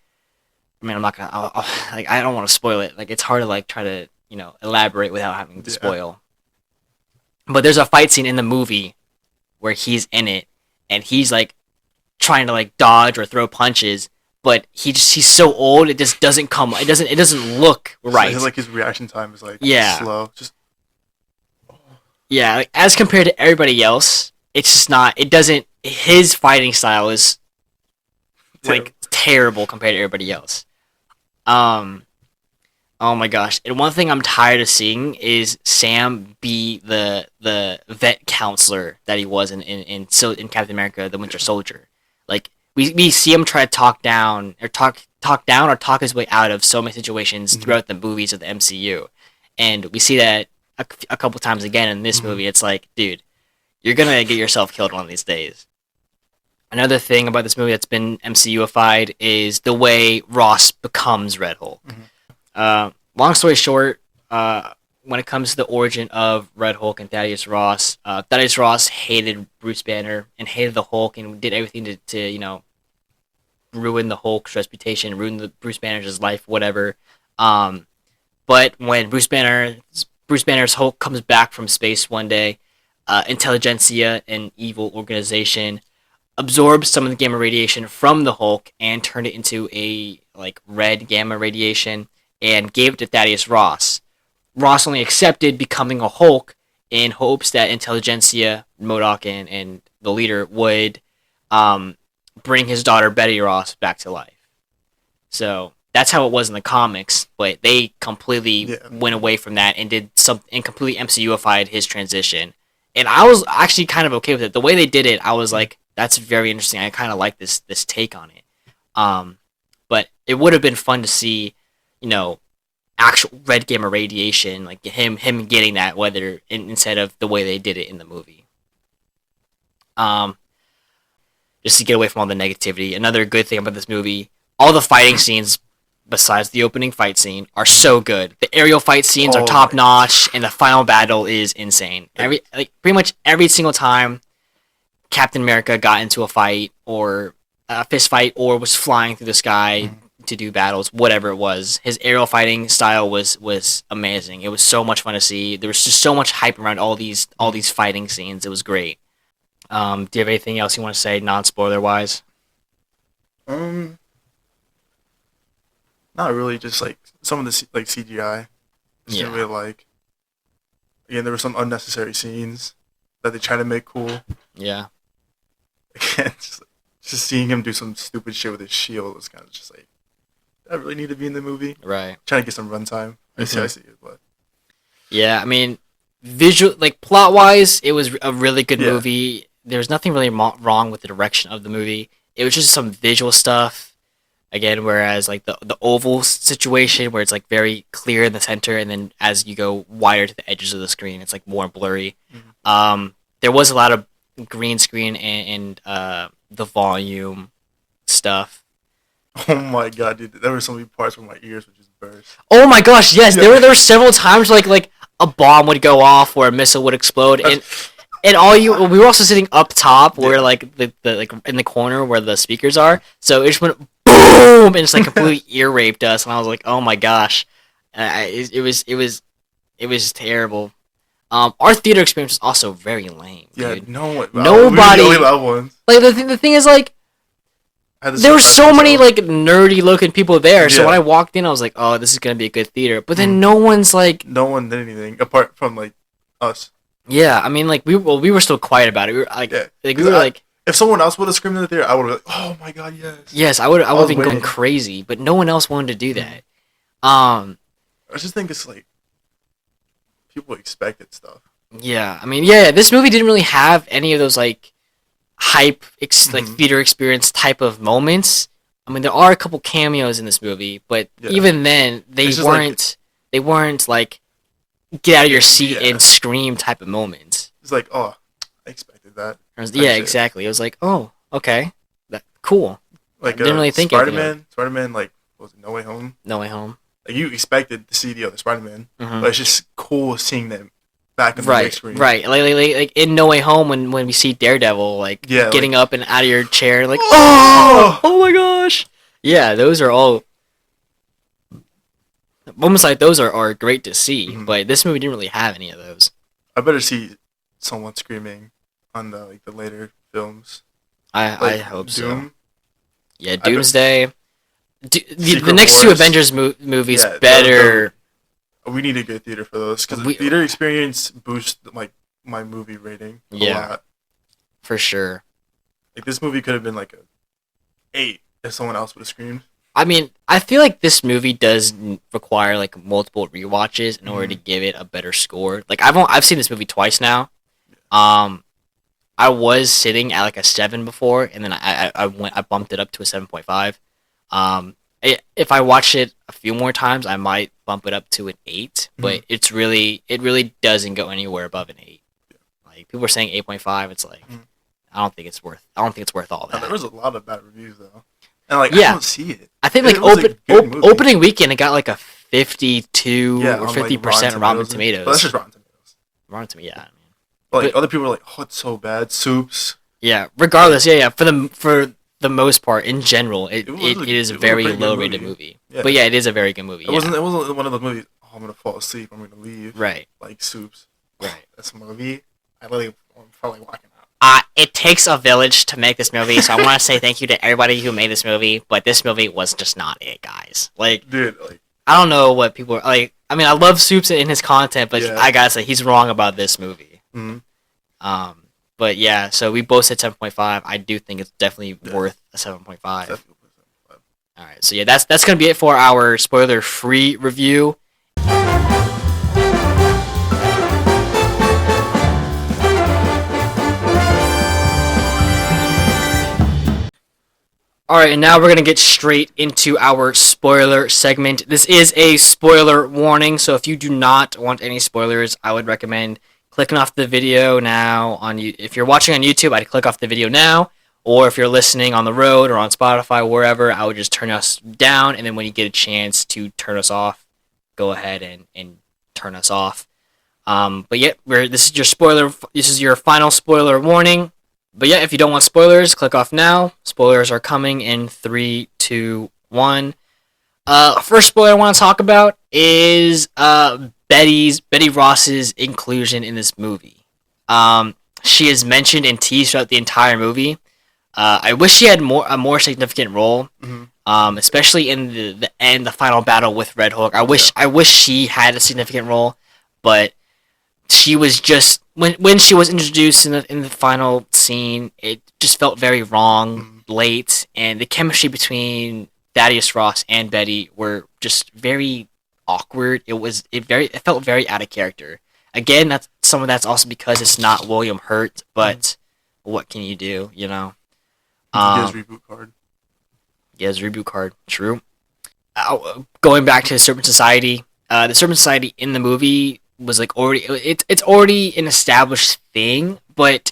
I mean, I'm not gonna I don't want to spoil it. Like, it's hard to like try to elaborate without having to spoil. But there's a fight scene in the movie where he's in it, and he's like trying to like dodge or throw punches, but he's so old, it just doesn't it doesn't look right. So like his reaction time is like slow. Like, as compared to everybody else, it's just not. It doesn't. His fighting style is like terrible compared to everybody else. Oh my gosh! And one thing I'm tired of seeing is Sam be the vet counselor that he was in Captain America: The Winter Soldier. Like, we see him try to talk down or talk his way out of so many situations throughout the movies of the MCU, and we see that a couple times again in this movie. It's like, dude, you're gonna get yourself killed one of these days. Another thing about this movie that's been MCU-ified is the way Ross becomes Red Hulk. Long story short, when it comes to the origin of Red Hulk and Thaddeus Ross hated Bruce Banner and hated the Hulk and did everything to ruin the Hulk's reputation, ruin Bruce Banner's life, whatever. But when Bruce Banner's Hulk comes back from space one day, Intelligentsia, an evil organization, absorbed some of the gamma radiation from the Hulk and turned it into a like red gamma radiation and gave it to Thaddeus Ross. Ross only accepted becoming a Hulk in hopes that Intelligentsia, MODOK, and the leader would bring his daughter Betty Ross back to life. So that's how it was in the comics, but they completely went away from that and did something and completely MCUified his transition. And I was actually kind of okay with it. The way they did it, I was like, that's very interesting. I kind of like this take on it. But it would have been fun to see, actual red gamma radiation, like him getting that, whether instead of the way they did it in the movie. Just to get away from all the negativity. Another good thing about this movie, all the fighting scenes, besides the opening fight scene, are so good. The aerial fight scenes are top notch, and the final battle is insane. Pretty much every single time Captain America got into a fight or a fist fight or was flying through the sky to do battles, whatever it was, his aerial fighting style was amazing. It was so much fun to see. There was just so much hype around all these fighting scenes. It was great. Do you have anything else you want to say, non-spoiler wise? Not really. Just like some of the CGI. Didn't really like. Again, there were some unnecessary scenes that they tried to make cool. Yeah. Again, just seeing him do some stupid shit with his shield was kind of just like, I really need to be in the movie. Right. Trying to get some runtime. I see it, but. Yeah, I mean, plot wise, it was a really good movie. There was nothing really wrong with the direction of the movie. It was just some visual stuff. Again, whereas like the oval situation, where it's like very clear in the center, and then as you go wider to the edges of the screen, it's like more blurry. There was a lot of green screen and the volume stuff. Oh my god, dude! There were so many parts where my ears would just burst. Oh my gosh, yes! There were several times like a bomb would go off or a missile would explode, and we were also sitting up top where like the like in the corner where the speakers are, so it just went boom and just like completely ear raped us, and I was like, oh my gosh, it was terrible. Our theater experience was also very lame. Yeah, dude. nobody. We were the only ones. Like the thing is like. There were so many like nerdy looking people there, so when I walked in, I was like, "Oh, this is gonna be a good theater." But then no one did anything apart from like us. Yeah, I mean, like we were still quiet about it. We were like, if someone else would have screamed in the theater, I would have been like, "Oh my god, yes!" Yes, I would have been going crazy, but no one else wanted to do that. I just think it's like people expected stuff. Yeah, I mean, this movie didn't really have any of those like hype like theater experience type of moments. I mean, there are a couple cameos in this movie, but even then they weren't like get out of your seat and scream type of moments. It's like, oh, I expected that. Exactly. It was like, oh, okay, cool. Like didn't really think Spider-Man, like, was it No Way Home? No Way Home. Like you expected to see the other Spider-Man, but it's just cool seeing them back on the big screen. Right. Like in No Way Home when we see Daredevil getting up and out of your chair like oh my gosh. Yeah, those are all moments like those are great to see, but this movie didn't really have any of those. I better see someone screaming on the later films. I hope Doom. So. Yeah, Doomsday. The next two Avengers movies better. We need a good theater for those because the theater experience boosts like my movie rating a lot. For sure. Like this movie could have been like a 8 if someone else would have screamed. I mean, I feel like this movie does require like multiple rewatches in order to give it a better score. Like I've seen this movie twice now. I was sitting at like a 7 before, and then I bumped it up to a 7.5. If I watch it a few more times, I might bump it up to an 8. But it really doesn't go anywhere above an 8. Like people are saying 8.5. It's like I don't think it's worth all that. There was a lot of bad reviews though, and I don't see it. I think like opening weekend it got like a 52 or 50% Rotten Tomatoes. But that's just Rotten Tomatoes. Rotten Tomatoes, yeah. But other people are like, "Oh, it's so bad." Soups. Yeah. Regardless, for the most part, in general, it is a very low rated movie. Yeah. But yeah, it is a very good movie. It wasn't one of those movies. Oh, I'm gonna fall asleep. I'm gonna leave. Right. Like Soups. Right. That's a movie. I really felt like walking out. It takes a village to make this movie, so I want to say thank you to everybody who made this movie, but this movie was just not it, guys. Like, dude, I don't know what people are like. I mean, I love Soups in his content, but I gotta say he's wrong about this movie. Mm-hmm. But yeah, so we both said 7.5. I do think it's definitely worth a 7.5. All right, so yeah, that's gonna be it for our spoiler-free review. Alright, and now we're going to get straight into our spoiler segment. This is a spoiler warning, so if you do not want any spoilers, I would recommend clicking off the video now. If you're watching on YouTube, I'd click off the video now, or if you're listening on the road or on Spotify, wherever, I would just turn us down, and then when you get a chance to turn us off, go ahead and turn us off. But yeah, this is your final spoiler warning. But yeah, if you don't want spoilers, click off now. Spoilers are coming in 3, 2, 1. First spoiler I want to talk about is Betty Ross's inclusion in this movie. She is mentioned and teased throughout the entire movie. I wish she had a more significant role, especially in the end, the final battle with Red Hulk. I wish she had a significant role, but she was just when she was introduced in the final scene, it just felt very wrong, late, and the chemistry between Thaddeus Ross and Betty were just very awkward. It felt very out of character. Again, some of that's also because it's not William Hurt, but what can you do, you know? He has reboot card. He has reboot card. True. Going back to the Serpent Society, in the movie was like it's already an established thing, but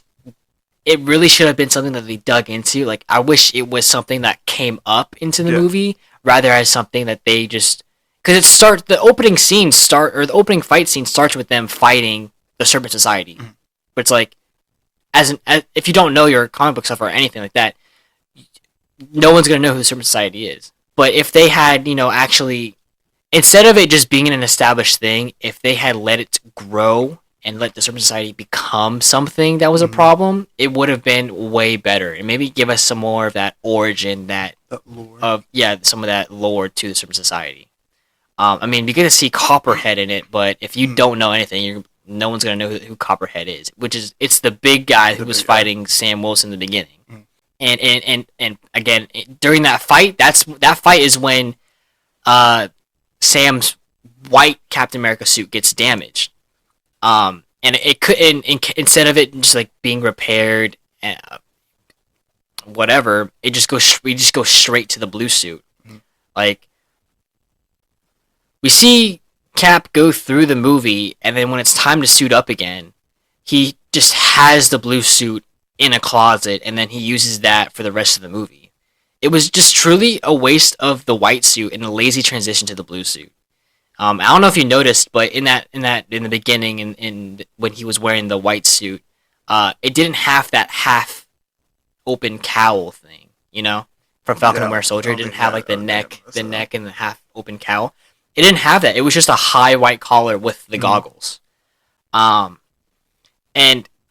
it really should have been something that they dug into. Like, I wish it was something that came up into the movie rather as something that they just, because the opening fight scene starts with them fighting the Serpent Society, but it's like if you don't know your comic book stuff or anything like that, no one's gonna know who the Serpent Society is. But if they had, actually, instead of it just being an established thing, if they had let it grow and let the Serpent Society become something that was a problem, it would have been way better. And maybe give us some more of that origin, some of that lore to the Serpent Society. I mean, you get to see Copperhead in it, but if you don't know anything, no one's going to know who Copperhead is. It's the big guy who was fighting Sam Wilson in the beginning. And again, during that fight, that fight is when Sam's white Captain America suit gets damaged, and it could, instead of it just like being repaired, whatever, we just go straight to the blue suit. Like, we see Cap go through the movie, and then when it's time to suit up again, he just has the blue suit in a closet, and then he uses that for the rest of the movie. It was just truly a waste of the white suit and a lazy transition to the blue suit. I don't know if you noticed, but in the beginning, in when he was wearing the white suit, it didn't have that half open cowl thing, from Falcon and Winter Soldier. It didn't have like the neck and the half open cowl. It didn't have that. It was just a high white collar with the goggles. And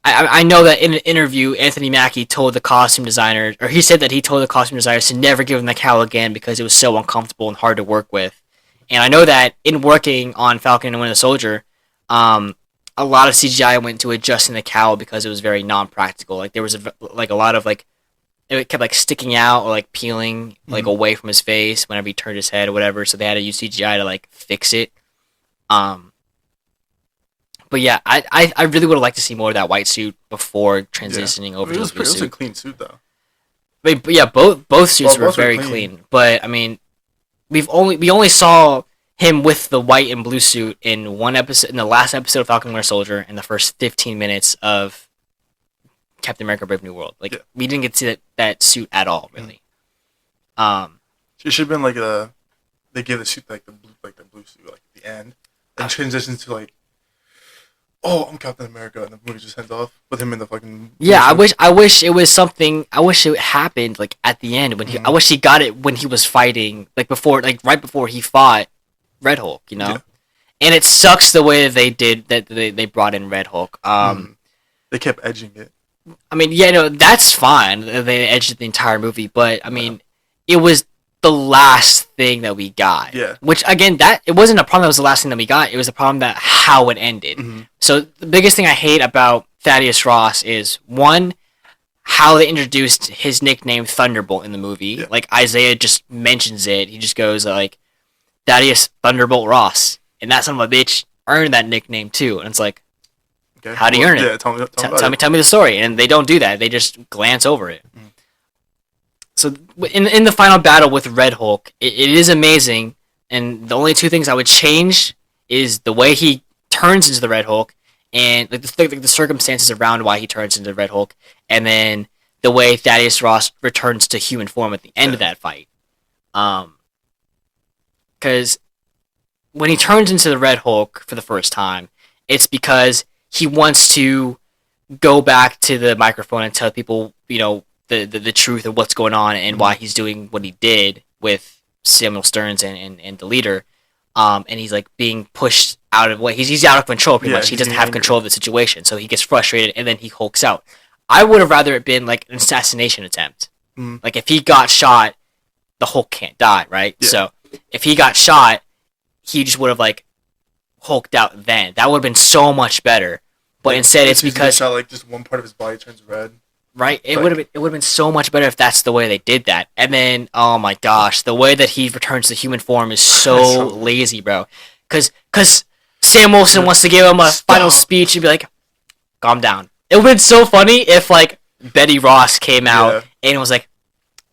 I know that in an interview, Anthony Mackie told the costume designer, or he said that he told the costume designers to never give him the cowl again because it was so uncomfortable and hard to work with. And I know that in working on Falcon and Winter Soldier, a lot of CGI went to adjusting the cowl because it was very non-practical. Like, there was a lot of it kept like sticking out or like peeling like away from his face whenever he turned his head or whatever. So they had to use CGI to like fix it. But yeah, I really would have liked to see more of that white suit before transitioning over to the blue suit. It was a clean suit though. But yeah, both suits were very clean. But I mean, we only saw him with the white and blue suit in one episode, in the last episode of Falcon and Winter Soldier, in the first 15 minutes of Captain America: Brave New World. We didn't get to see that suit at all, really. It should have been like they gave the suit like the blue suit like at the end, and transition to like, oh, I'm Captain America, and the movie just ends off with him in the fucking. Yeah, I wish it was something. I wish it happened like at the end when I wish he got it when he was fighting, like right before he fought Red Hulk, Yeah. And it sucks the way that they did that. They brought in Red Hulk. They kept edging it. I mean, yeah, no, that's fine. They edged the entire movie, but I mean, it was the last thing that we got. Yeah. Which again, that it wasn't a problem that was the last thing that we got. It was a problem that how it ended. Mm-hmm. So the biggest thing I hate about Thaddeus Ross is one, how they introduced his nickname Thunderbolt in the movie. Yeah. Like Isaiah just mentions it. He just goes like, Thaddeus Thunderbolt Ross, and that son of a bitch earned that nickname too. And it's like, okay. How do you earn it? Yeah, tell me the story. And they don't do that. They just glance over it. Mm. So in the final battle with Red Hulk, it is amazing. And the only two things I would change is the way he turns into the Red Hulk, and like the circumstances around why he turns into the Red Hulk, and then the way Thaddeus Ross returns to human form at the end of that fight. Because when he turns into the Red Hulk for the first time, it's because he wants to go back to the microphone and tell people, you know, the truth of what's going on and why he's doing what he did with Samuel Stearns and the leader. And he's like being pushed out of way. He's out of control pretty much. He doesn't have control of the situation, so he gets frustrated and then he hulks out. I would have rather it been like an assassination attempt. Like if he got shot, the Hulk can't die, right? Yeah. So if he got shot, he just would have like hulked out then. That would have been so much better. But instead, it's because shot, like just one part of his body turns red. Right, it would have been so much better if that's the way they did that. And then, oh my gosh, the way that he returns to human form is so lazy, bro. Because Sam Wilson wants to give him a final speech and be like, "Calm down." It would have been so funny if like Betty Ross came out and was like,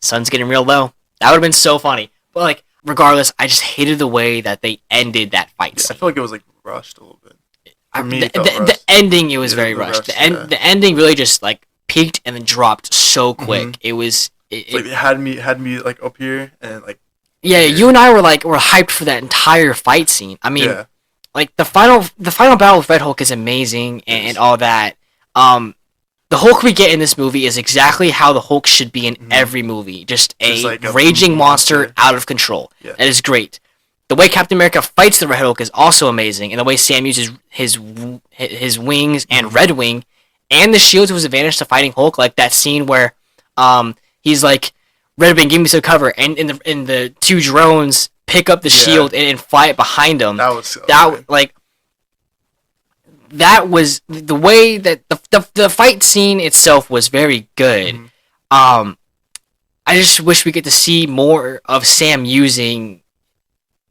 "Sun's getting real low." That would have been so funny. But like, regardless, I just hated the way that they ended that fight scene. I feel like it was like rushed a little bit. For me, the ending, it was very rushed. The ending really just like peaked and then dropped so quick. It was it had me like up here and like you and I were hyped for that entire fight scene. I mean, like the final battle with Red Hulk is amazing and all that. The Hulk we get in this movie is exactly how the Hulk should be in every movie. Just a raging monster out of control. Yeah. That is great. The way Captain America fights the Red Hulk is also amazing, and the way Sam uses his wings and Red Wing and the shield to his advantage to fighting Hulk, like that scene where he's like, Red Wing, give me some cover, and in the two drones pick up the shield and fly it behind him. That was that was the way that the fight scene itself was very good. I just wish we get to see more of Sam using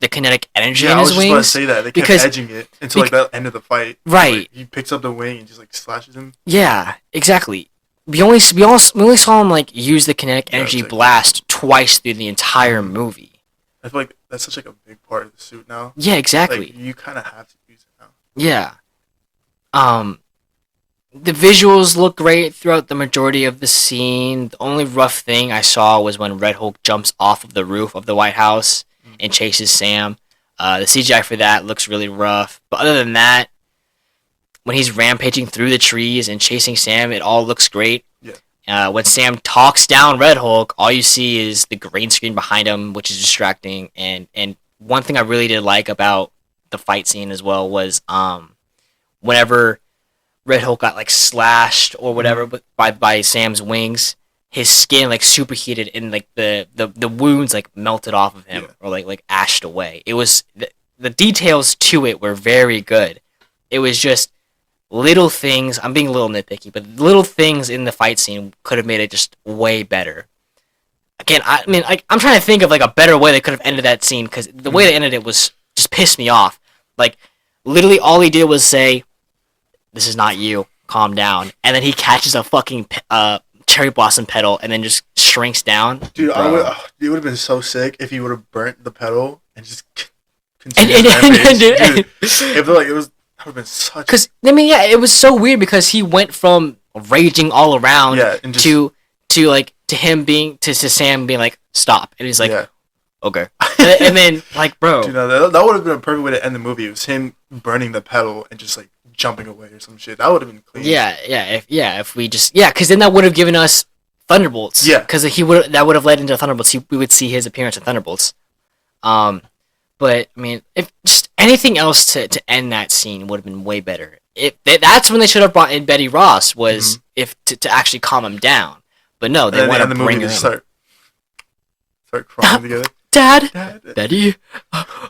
the kinetic energy in his wings. I was just about to say that. They kept edging it until like the end of the fight. Right. Like, he picks up the wing and just like slashes him. Yeah, exactly. We only saw him like use the kinetic energy blast twice through the entire movie. I feel like that's such like a big part of the suit now. Yeah, exactly. Like, you kind of have to use it now. Yeah. The visuals look great throughout the majority of the scene. The only rough thing I saw was when Red Hulk jumps off of the roof of the White House and chases Sam. The CGI for that looks really rough. But other than that, when he's rampaging through the trees and chasing Sam, it all looks great. Yeah. When Sam talks down Red Hulk, all you see is the green screen behind him, which is distracting. And one thing I really did like about the fight scene as well was whenever Red Hulk got like slashed or whatever by Sam's wings, his skin like superheated and like the wounds like melted off of him or like ashed away. It was the details to it were very good. It was just little things. I'm being a little nitpicky, but little things in the fight scene could have made it just way better. Again, I mean, I'm trying to think of like a better way they could have ended that scene, because the way they ended it was just pissed me off. Like literally all he did was say, "This is not you. Calm down," and then he catches a fucking cherry blossom petal and then just shrinks down. Dude, it would have been so sick if he would have burnt the petal and just continued Dude, I feel like it was. That would have been such. Because I mean, yeah, it was so weird because he went from raging all around to him being to Sam being like, "Stop," and he's like, "Okay," and then like, bro, dude, no, that would have been a perfect way to end the movie. It was him burning the petal and just like jumping away or some shit. That would have been clean. If we just because then that would have given us Thunderbolts. Yeah, because that would have led into Thunderbolts. We would see his appearance in Thunderbolts. But I mean, if just anything else to end that scene would have been way better. That's when they should have brought in Betty Ross, was if to actually calm him down. But no, they want to bring her in. Start crying together. Dad, Betty,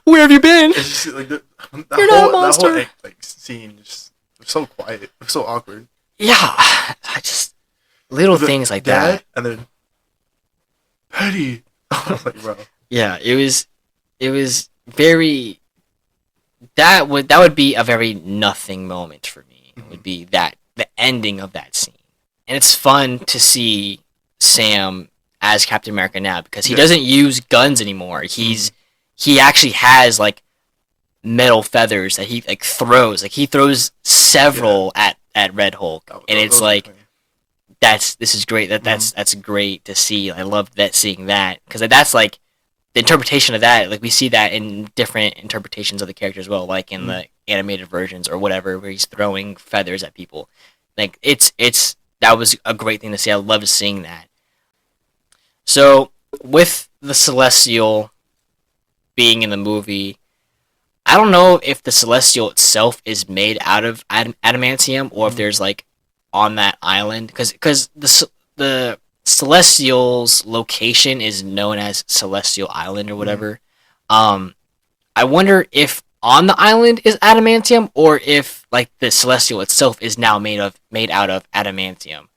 where have you been? It's just like You're not a monster. That whole scene just was so quiet, it was so awkward. Yeah, I just little things like that. And then Betty. I was like, bro. Yeah, it was very. That would be a very nothing moment for me. It would be the ending of that scene, and it's fun to see Sam as Captain America now because he doesn't use guns anymore. He actually has like metal feathers that he like throws. Like he throws several at Red Hulk, and it's like this is great. That's great to see. I love seeing that because that's like the interpretation of that. Like we see that in different interpretations of the character as well, like in the animated versions or whatever, where he's throwing feathers at people. Like it's that was a great thing to see. I loved seeing that. So, with the Celestial being in the movie, I don't know if the Celestial itself is made out of adamantium or if there's like on that island, because the Celestial's location is known as Celestial Island or whatever. I wonder if on the island is adamantium or if like the Celestial itself is now made out of adamantium.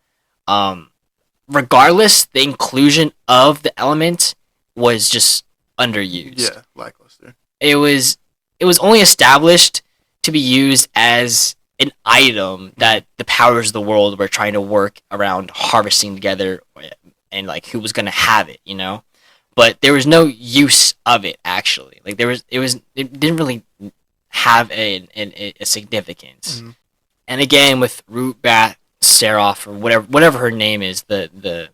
Regardless, the inclusion of the element was just underused. Yeah, lackluster. It was only established to be used as an item that the powers of the world were trying to work around harvesting together, and like who was gonna have it, you know. But there was no use of it actually. Like it didn't really have a significance. And again, with Root Bat Saroff or whatever her name is, the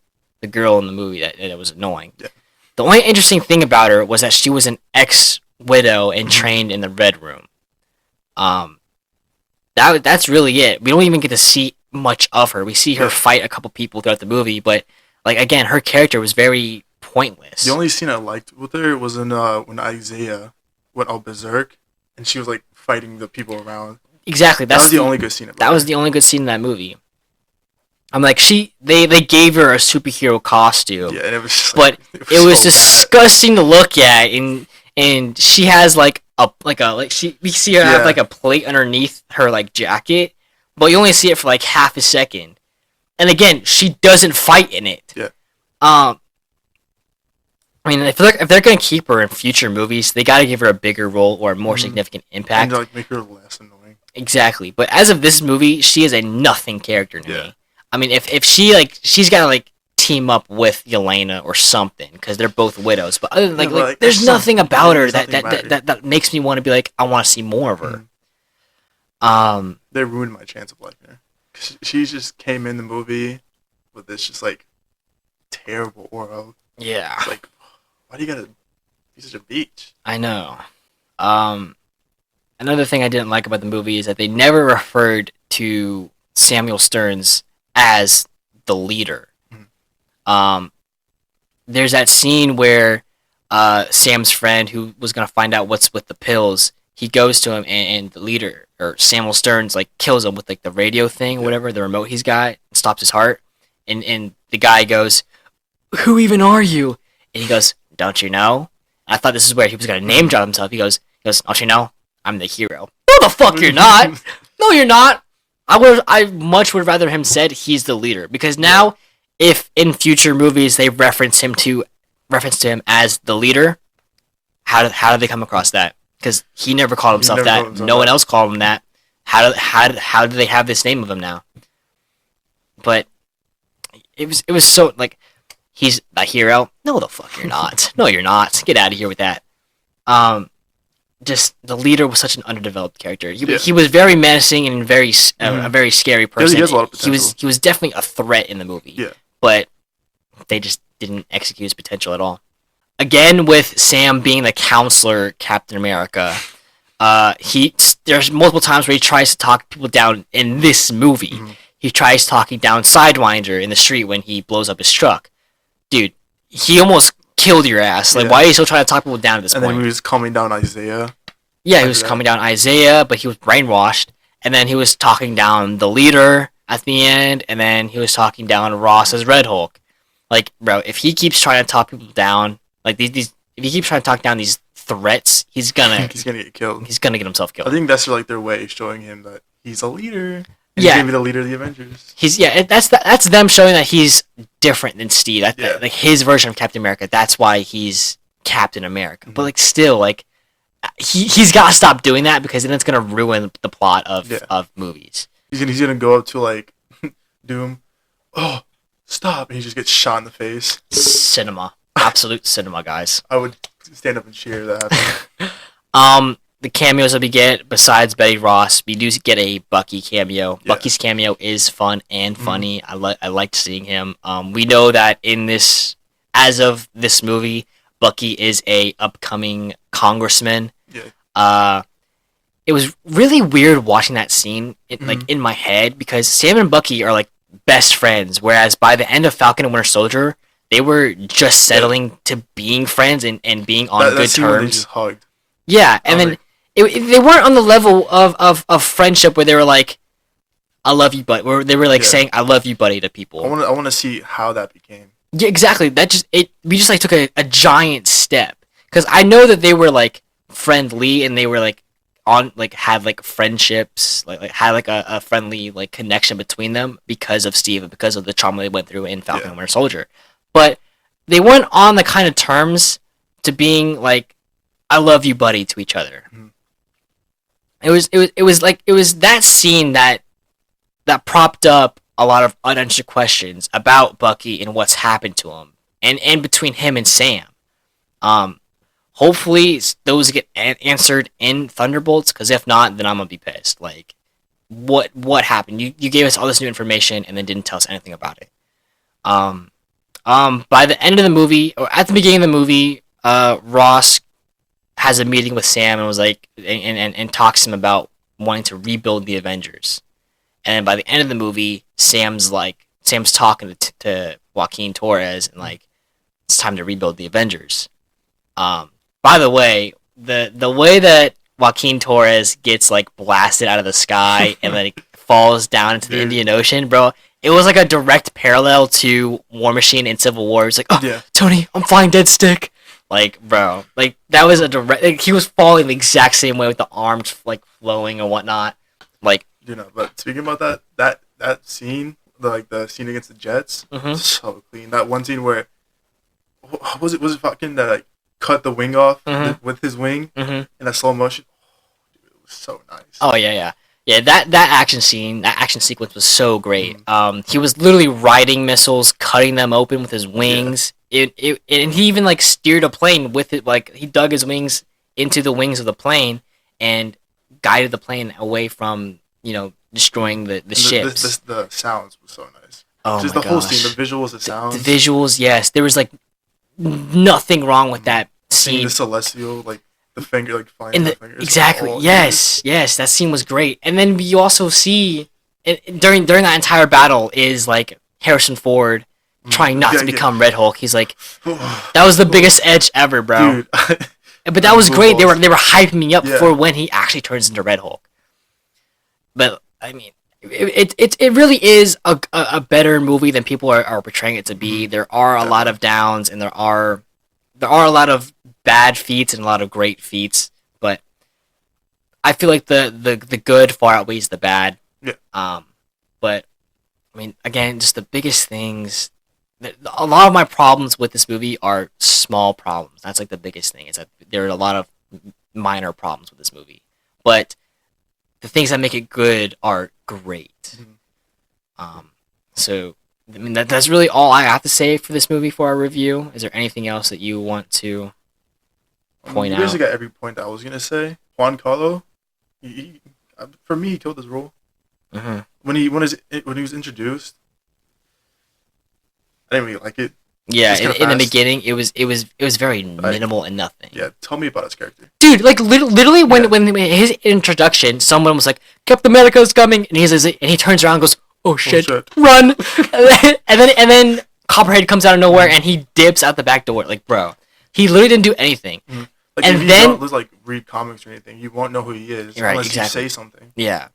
girl in the movie that was annoying. Yeah. The only interesting thing about her was that she was an ex-widow and trained in the Red Room. That's really it. We don't even get to see much of her. We see her fight a couple people throughout the movie, but like again, her character was very pointless. The only scene I liked with her was in when Isaiah went all berserk and she was like fighting the people around. Exactly. That was the only good scene. That was the only good scene in that movie. I'm like, they gave her a superhero costume. Yeah, and it was just like, but it was disgusting to look at, and she has we see her have like a plate underneath her like jacket, but you only see it for like half a second. And again, she doesn't fight in it. Yeah. I mean, if they're gonna keep her in future movies, they gotta give her a bigger role or a more significant impact. And like make her less annoying. Exactly. But as of this movie, she is a nothing character to me. I mean, if she's got to like team up with Yelena or something because they're both widows. But other than there's nothing about her that makes me want to be like, I want to see more of her. They ruined my chance of liking her. She just came in the movie with this just like terrible aura. Yeah. It's like, why do you gotta be such a bitch? I know. Another thing I didn't like about the movie is that they never referred to Samuel Stearns as the leader. There's that scene where Sam's friend, who was gonna find out what's with the pills, he goes to him and the leader, or Samuel Stearns, like kills him with like the radio thing, or whatever, the remote he's got, and stops his heart. And the guy goes, "Who even are you?" And he goes, "Don't you know?" And I thought this is where he was gonna name drop himself. He goes, "Don't you know? I'm the hero." No, the fuck you're not. No, you're not. I much would rather him said he's the leader, because now, if in future movies they reference him as the leader, how do they come across that? Because he never called himself that. No one else called him that. How do they have this name of him now? But it was so like, he's the hero. No, the fuck you're not. No, you're not. Get out of here with that. Just the leader was such an underdeveloped character. He was very menacing and a very scary person. He has a lot of potential. He was definitely a threat in the movie. Yeah. But they just didn't execute his potential at all. Again, with Sam being the counselor, Captain America, there's multiple times where he tries to talk people down in this movie. He tries talking down Sidewinder in the street when he blows up his truck. Dude, he almost killed your ass. Like, why are you still trying to talk people down at this point? And then he was calming down Isaiah. Yeah, he was coming down Isaiah, but he was brainwashed, and then he was talking down the leader at the end, and then he was talking down Ross as Red Hulk. Like, bro, if he keeps trying to talk people down, like if he keeps trying to talk down these threats, he's gonna get killed. He's gonna get himself killed. I think that's like their way of showing him that he's a leader. And he's gonna be the leader of the Avengers. That's them showing that he's different than Steve. Like his version of Captain America. That's why he's Captain America. Mm-hmm. But like still, like he's got to stop doing that because then it's gonna ruin the plot of movies. He's gonna go up to like Doom. Oh, stop! And he just gets shot in the face. Cinema, absolute cinema, guys. I would stand up and cheer that happened. The cameos that we get, besides Betty Ross, we do get a Bucky cameo. Yeah. Bucky's cameo is fun and funny. I liked seeing him. We know that as of this movie, Bucky is a upcoming congressman. Yeah. It was really weird watching that scene, in my head, because Sam and Bucky are like best friends, whereas by the end of Falcon and Winter Soldier, they were just settling to being friends and being on good terms. They just hugged. Yeah, and then they weren't on the level of friendship where they were like, "I love you, buddy." Where they were like saying, "I love you, buddy" to people. I want to see how that became. Yeah, exactly. We just like took a giant step, because I know that they were like friendly and they were like had like friendships, like had like a friendly like connection between them because of Steve and because of the trauma they went through in Falcon and Winter Soldier. But they weren't on the kind of terms to being like, "I love you, buddy" to each other. Mm-hmm. It was that scene that propped up a lot of unanswered questions about Bucky and what's happened to him, and between him and Sam. Hopefully those get answered in Thunderbolts, because if not, then I'm gonna be pissed. Like, what happened? You gave us all this new information and then didn't tell us anything about it. By the end of the movie, or at the beginning of the movie, Ross has a meeting with Sam and was like, and talks to him about wanting to rebuild the Avengers. And by the end of the movie, Sam's talking to Joaquin Torres and like, it's time to rebuild the Avengers. By the way, the way that Joaquin Torres gets like blasted out of the sky and like falls down into the Indian Ocean, bro, it was like a direct parallel to War Machine in Civil War. It's like, Tony, I'm flying dead stick. Like, bro, like that was a direct. Like, he was falling the exact same way with the arms like flowing and whatnot. Like, but speaking about that scene, the scene against the Jets, so clean. That one scene where was it fucking that like cut the wing off with his wing in that slow motion. Oh, dude, it was so nice. Oh yeah. That action sequence was so great. He was literally riding missiles, cutting them open with his wings. And he even like steered a plane with it. Like, he dug his wings into the wings of the plane and guided the plane away from destroying the ships. The sounds was so nice. Oh just my the whole gosh. scene, the visuals, the sounds. The visuals, yes. There was like nothing wrong with that scene. The celestial, like the finger, like flying the fingers. Exactly. Yes. That scene was great. And then you also see during that entire battle is like Harrison Ford trying not to become Red Hulk. He's like, that was the biggest edge ever, bro. Dude. But that was great. They were hyping me up for when he actually turns into Red Hulk. But I mean, it really is a better movie than people are portraying it to be. There are a lot of downs, and there are a lot of bad feats and a lot of great feats. But I feel like the good far outweighs the bad. Yeah. But I mean, again, just the biggest things. A lot of my problems with this movie are small problems. That's like the biggest thing, is that there are a lot of minor problems with this movie. But the things that make it good are great. So, I mean, that's really all I have to say for this movie for our review. Is there anything else that you want to point out? You basically got every point that I was going to say. Juan Carlo, for me, he killed his role. When he was introduced, I didn't really like it. Yeah, in the beginning, it was very minimal and nothing. Yeah, tell me about his character. Dude, like literally when his introduction, someone was like, "Captain America's coming," and he turns around and goes, "Oh shit, run!" and then Copperhead comes out of nowhere and he dips out the back door. Like, bro, he literally didn't do anything. Like, and if you then don't like read comics or anything, you won't know who he is right, unless exactly. you say something. Yeah,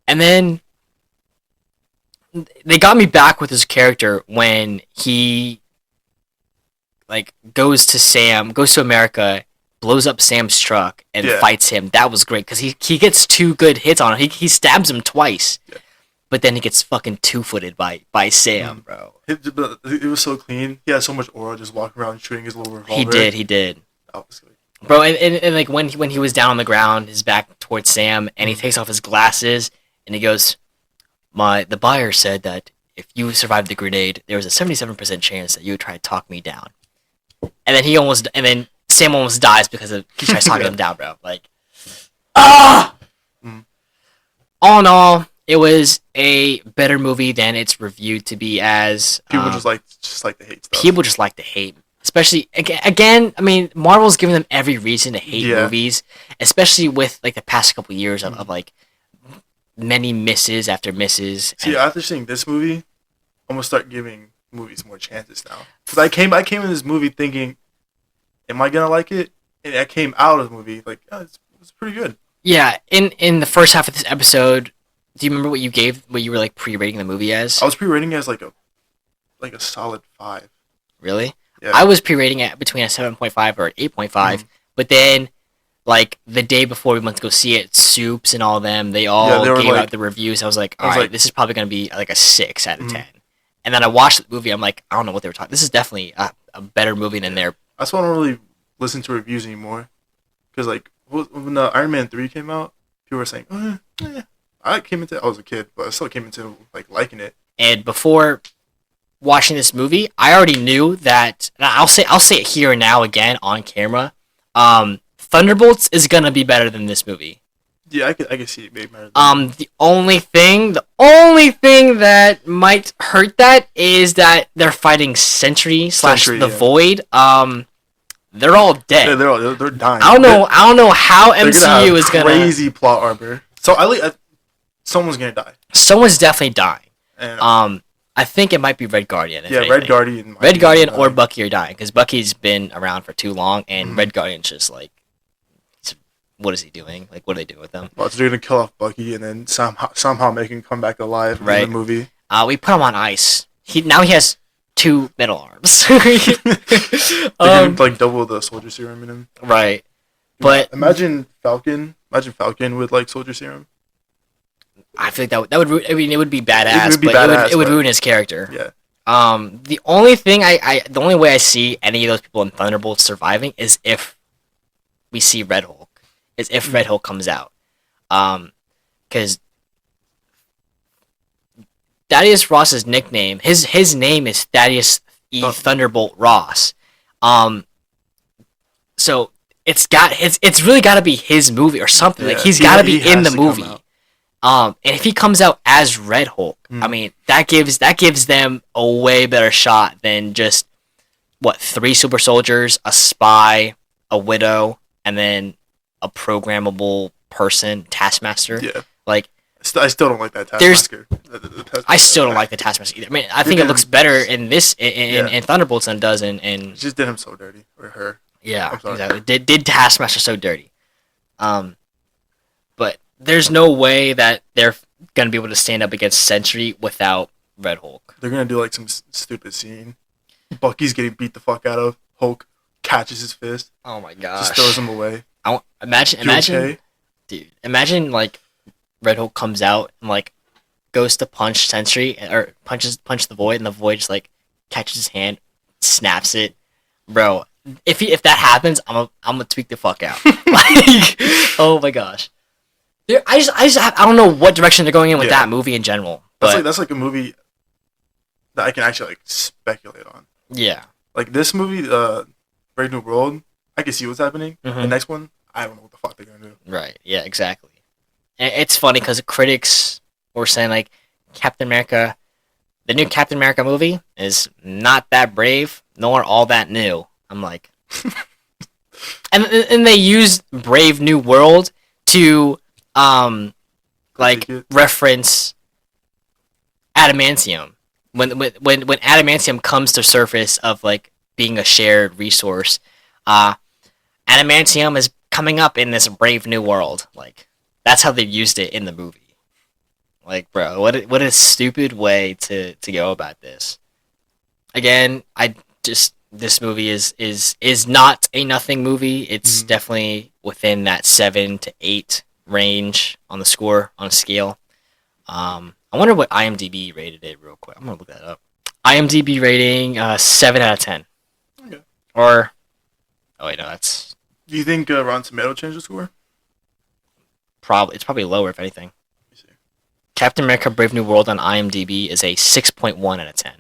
and then they got me back with his character when he like goes to America, blows up Sam's truck, and fights him. That was great because he gets 2 good hits on him. He stabs him twice, but then he gets fucking 2-footed by Sam, bro. It was so clean. He had so much aura just walking around shooting his little revolver. He did. That was good. Bro, and like when he was down on the ground, his back towards Sam, and he takes off his glasses, and he goes, the buyer said that if you survived the grenade, there was a 77% chance that you would try to talk me down. And then Sam almost dies because he tries talking him down, bro. Like, All in all, it was a better movie than it's reviewed to be as. People just like to hate stuff. People just like to hate. Especially, again, I mean, Marvel's giving them every reason to hate movies, especially with, like, the past couple years of like, many misses after misses. See, after seeing this movie, I'm going to start giving movies more chances now. Because I came in this movie thinking, am I going to like it? And I came out of the movie like, oh, it's pretty good. Yeah, in the first half of this episode, do you remember what you were, like, pre-rating the movie as? I was pre-rating it as, like a solid 5. Really? Yeah. I was pre-rating it between a 7.5 or an 8.5, but then, like, the day before we went to go see it, Soups and all them, they all gave out the reviews. I was like, all right, this is probably going to be, like, a 6 out of 10. And then I watched the movie, I'm like, I don't know what they were talking. This is definitely a better movie than their... That's why I don't really listen to reviews anymore. Because, like, when Iron Man 3 came out, people were saying, I was a kid, but I still came into, like, liking it. And before watching this movie, I already knew that, and I'll say it here and now again on camera, Thunderbolts is gonna be better than this movie. Yeah, I could see it being better than the only thing that might hurt that is that they're fighting Sentry / the Void. They're all dead. Yeah, they're dying. I don't know how MCU is gonna crazy plot armor. So someone's gonna die. Someone's definitely dying. And, I think it might be Red Guardian. Yeah, Red Guardian. Red Guardian or Bucky are dying because Bucky's been around for too long, and Red Guardian's just like, what is he doing? Like, what are they doing with them? Well, so they're gonna kill off Bucky and then somehow make him come back alive in the movie. We put him on ice. Now he has 2 metal arms. They can like double the soldier serum in him. Right, but imagine Falcon. With like soldier serum. I feel like that would. I mean, it would be badass. It would ruin his character. Yeah. The only thing the only way I see any of those people in Thunderbolts surviving is if we see Red Hulk. Is if Red Hulk comes out. Because Thaddeus Ross's nickname, his name is Thaddeus Thunderbolt Ross. So it's really got to be his movie or something. Yeah, like he's got to be in the movie. And if he comes out as Red Hulk, I mean that gives them a way better shot than just 3 super soldiers, a spy, a widow, and then a programmable person, Taskmaster. Yeah. Like I still don't like that Taskmaster. I still don't like the Taskmaster either. I mean, I think it looks better in this in Thunderbolts than it does in. It just did him so dirty, or her. Yeah, exactly. Did Taskmaster so dirty. But there's no way that they're gonna be able to stand up against Sentry without Red Hulk. They're gonna do like some stupid scene. Bucky's getting beat the fuck out of. Hulk catches his fist. Oh my gosh! Just throws him away. Imagine, dude. Imagine like Red Hulk comes out and like goes to punch Sentry or punch the Void, and the Void just like catches his hand, snaps it, bro. If that happens, I'm gonna tweak the fuck out. Like, oh my gosh. I don't know what direction they're going in with that movie in general. But that's like a movie that I can actually like speculate on. Yeah. Like this movie, Brave New World, I can see what's happening. The next one, I don't know what the fuck they're gonna do. Right. Yeah. Exactly. And it's funny because critics were saying like Captain America, the new Captain America movie is not that brave nor all that new. I'm like, and they use Brave New World to like reference adamantium when adamantium comes to surface of like being a shared resource. adamantium is coming up in this brave new world. Like, that's how they used it in the movie. Like, bro, what a stupid way to go about this. Again, this movie is not a nothing movie. It's definitely within that 7 to 8 range on the score, on a scale. I wonder what IMDb rated it real quick. I'm gonna look that up. IMDb rating 7 out of 10. Okay. Or oh wait, no, that's. Do you think Rotten Tomato changed the score? It's probably lower if anything. Let me see. Captain America: Brave New World on IMDb is a 6.1 out of 10.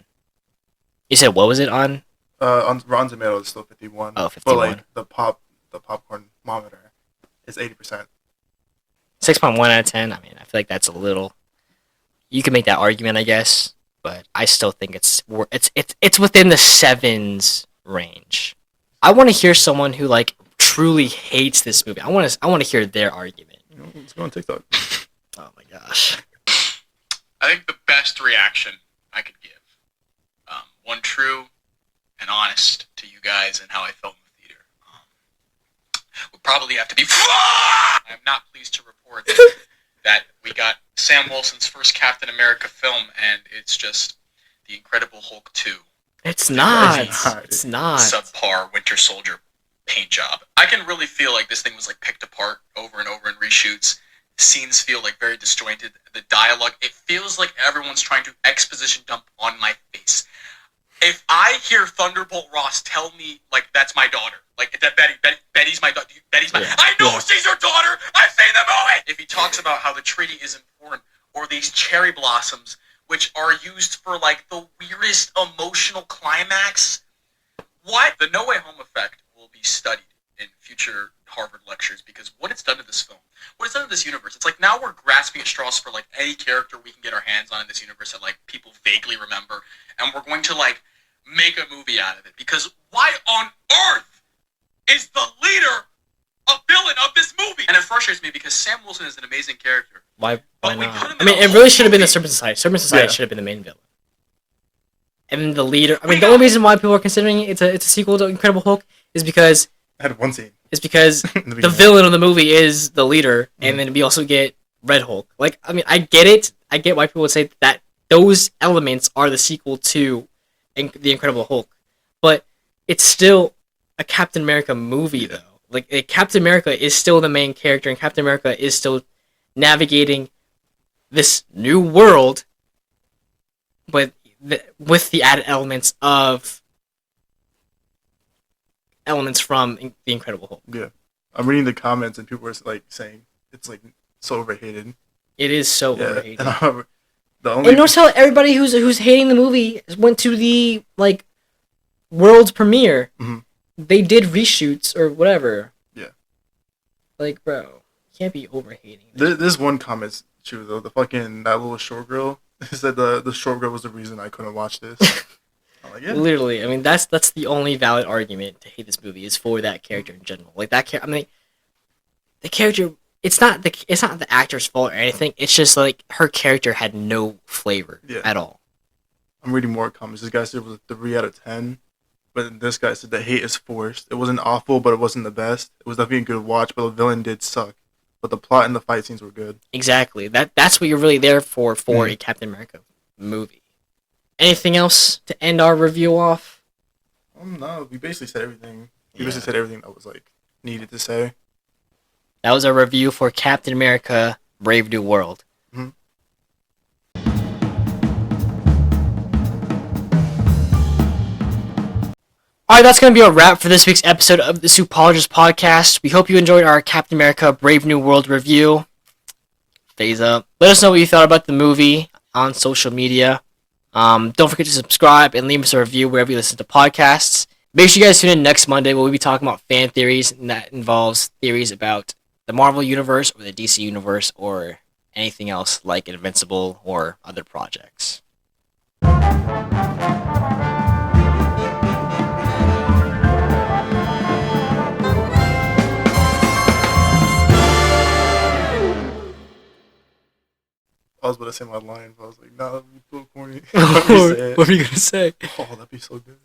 You said what was it on? On Rotten Tomato, it's still 51. Oh, 51. But like the popcorn monitor is 80%. 6.1 out of 10. I mean, I feel like that's a little. You can make that argument, I guess, but I still think it's within the 7s range. I want to hear someone who like truly hates this movie. I want to hear their argument. Let's go on TikTok. Oh my gosh. I think the best reaction I could give, one true and honest to you guys and how I felt in the theater, would probably have to be. I'm not pleased to report that we got Sam Wilson's first Captain America film, and it's just The Incredible Hulk 2. It's not. It's not. Subpar Winter Soldier paint job. I can really feel like this thing was like picked apart over and over in reshoots. Scenes feel like very disjointed. The dialogue, it feels like everyone's trying to exposition dump on my face. If I hear Thunderbolt Ross tell me like that's my daughter, like that Betty's my daughter, I know she's your daughter. I've seen the movie. If he talks about how the treaty is important, or these cherry blossoms, which are used for like the weirdest emotional climax, what? The No Way Home effect will be studied in future Harvard lectures, because what it's done to this film, what it's done to this universe, it's like now we're grasping at straws for like any character we can get our hands on in this universe that like people vaguely remember, and we're going to like make a movie out of it. Because why on earth is the leader a villain of this movie? And it frustrates me because Sam Wilson is an amazing character. Why not? I mean, it really should have been the Serpent Society. Serpent Society should have been the main villain. And the leader. I mean, the only reason why people are considering it's a sequel to Incredible Hulk is because I had one scene. It's because the villain of the movie is the leader, and then we also get Red Hulk. Like, I mean, I get it. I get why people would say that those elements are the sequel to The Incredible Hulk, but it's still a Captain America movie, though. Like, Captain America is still the main character, and Captain America is still navigating this new world, but with the added elements from The Incredible Hulk. Yeah. I'm reading the comments and people are like saying it's like so overhated. It is so overhated. And notice how everybody who's hating the movie went to the like world premiere. Mm-hmm. They did reshoots or whatever. Yeah. Like, bro, you can't be overhating. This one comment's true though. That little short girl said the short girl was the reason I couldn't watch this. Like, yeah. Literally, I mean that's the only valid argument to hate this movie is for that character in general. Like that character, I mean, the character. It's not the actor's fault or anything. It's just like her character had no flavor at all. I'm reading more comments. This guy said it was a 3 out of 10, but this guy said the hate is forced. It wasn't awful, but it wasn't the best. It was definitely a good watch, but the villain did suck. But the plot and the fight scenes were good. Exactly. That's what you're really there for a Captain America movie. Anything else to end our review off? No, we basically said everything. We basically said everything that was like needed to say. That was our review for Captain America: Brave New World. Mm-hmm. Alright, that's going to be a wrap for this week's episode of the Supeologists Podcast. We hope you enjoyed our Captain America: Brave New World review. Phase up. Let us know what you thought about the movie on social media. Don't forget to subscribe and leave us a review wherever you listen to podcasts. Make sure you guys tune in next Monday where we'll be talking about fan theories, and that involves theories about the Marvel Universe or the DC Universe or anything else like Invincible or other projects. I was about to say my line, but I was like, nah, that'd be so corny. What were you going to say? Oh, that'd be so good.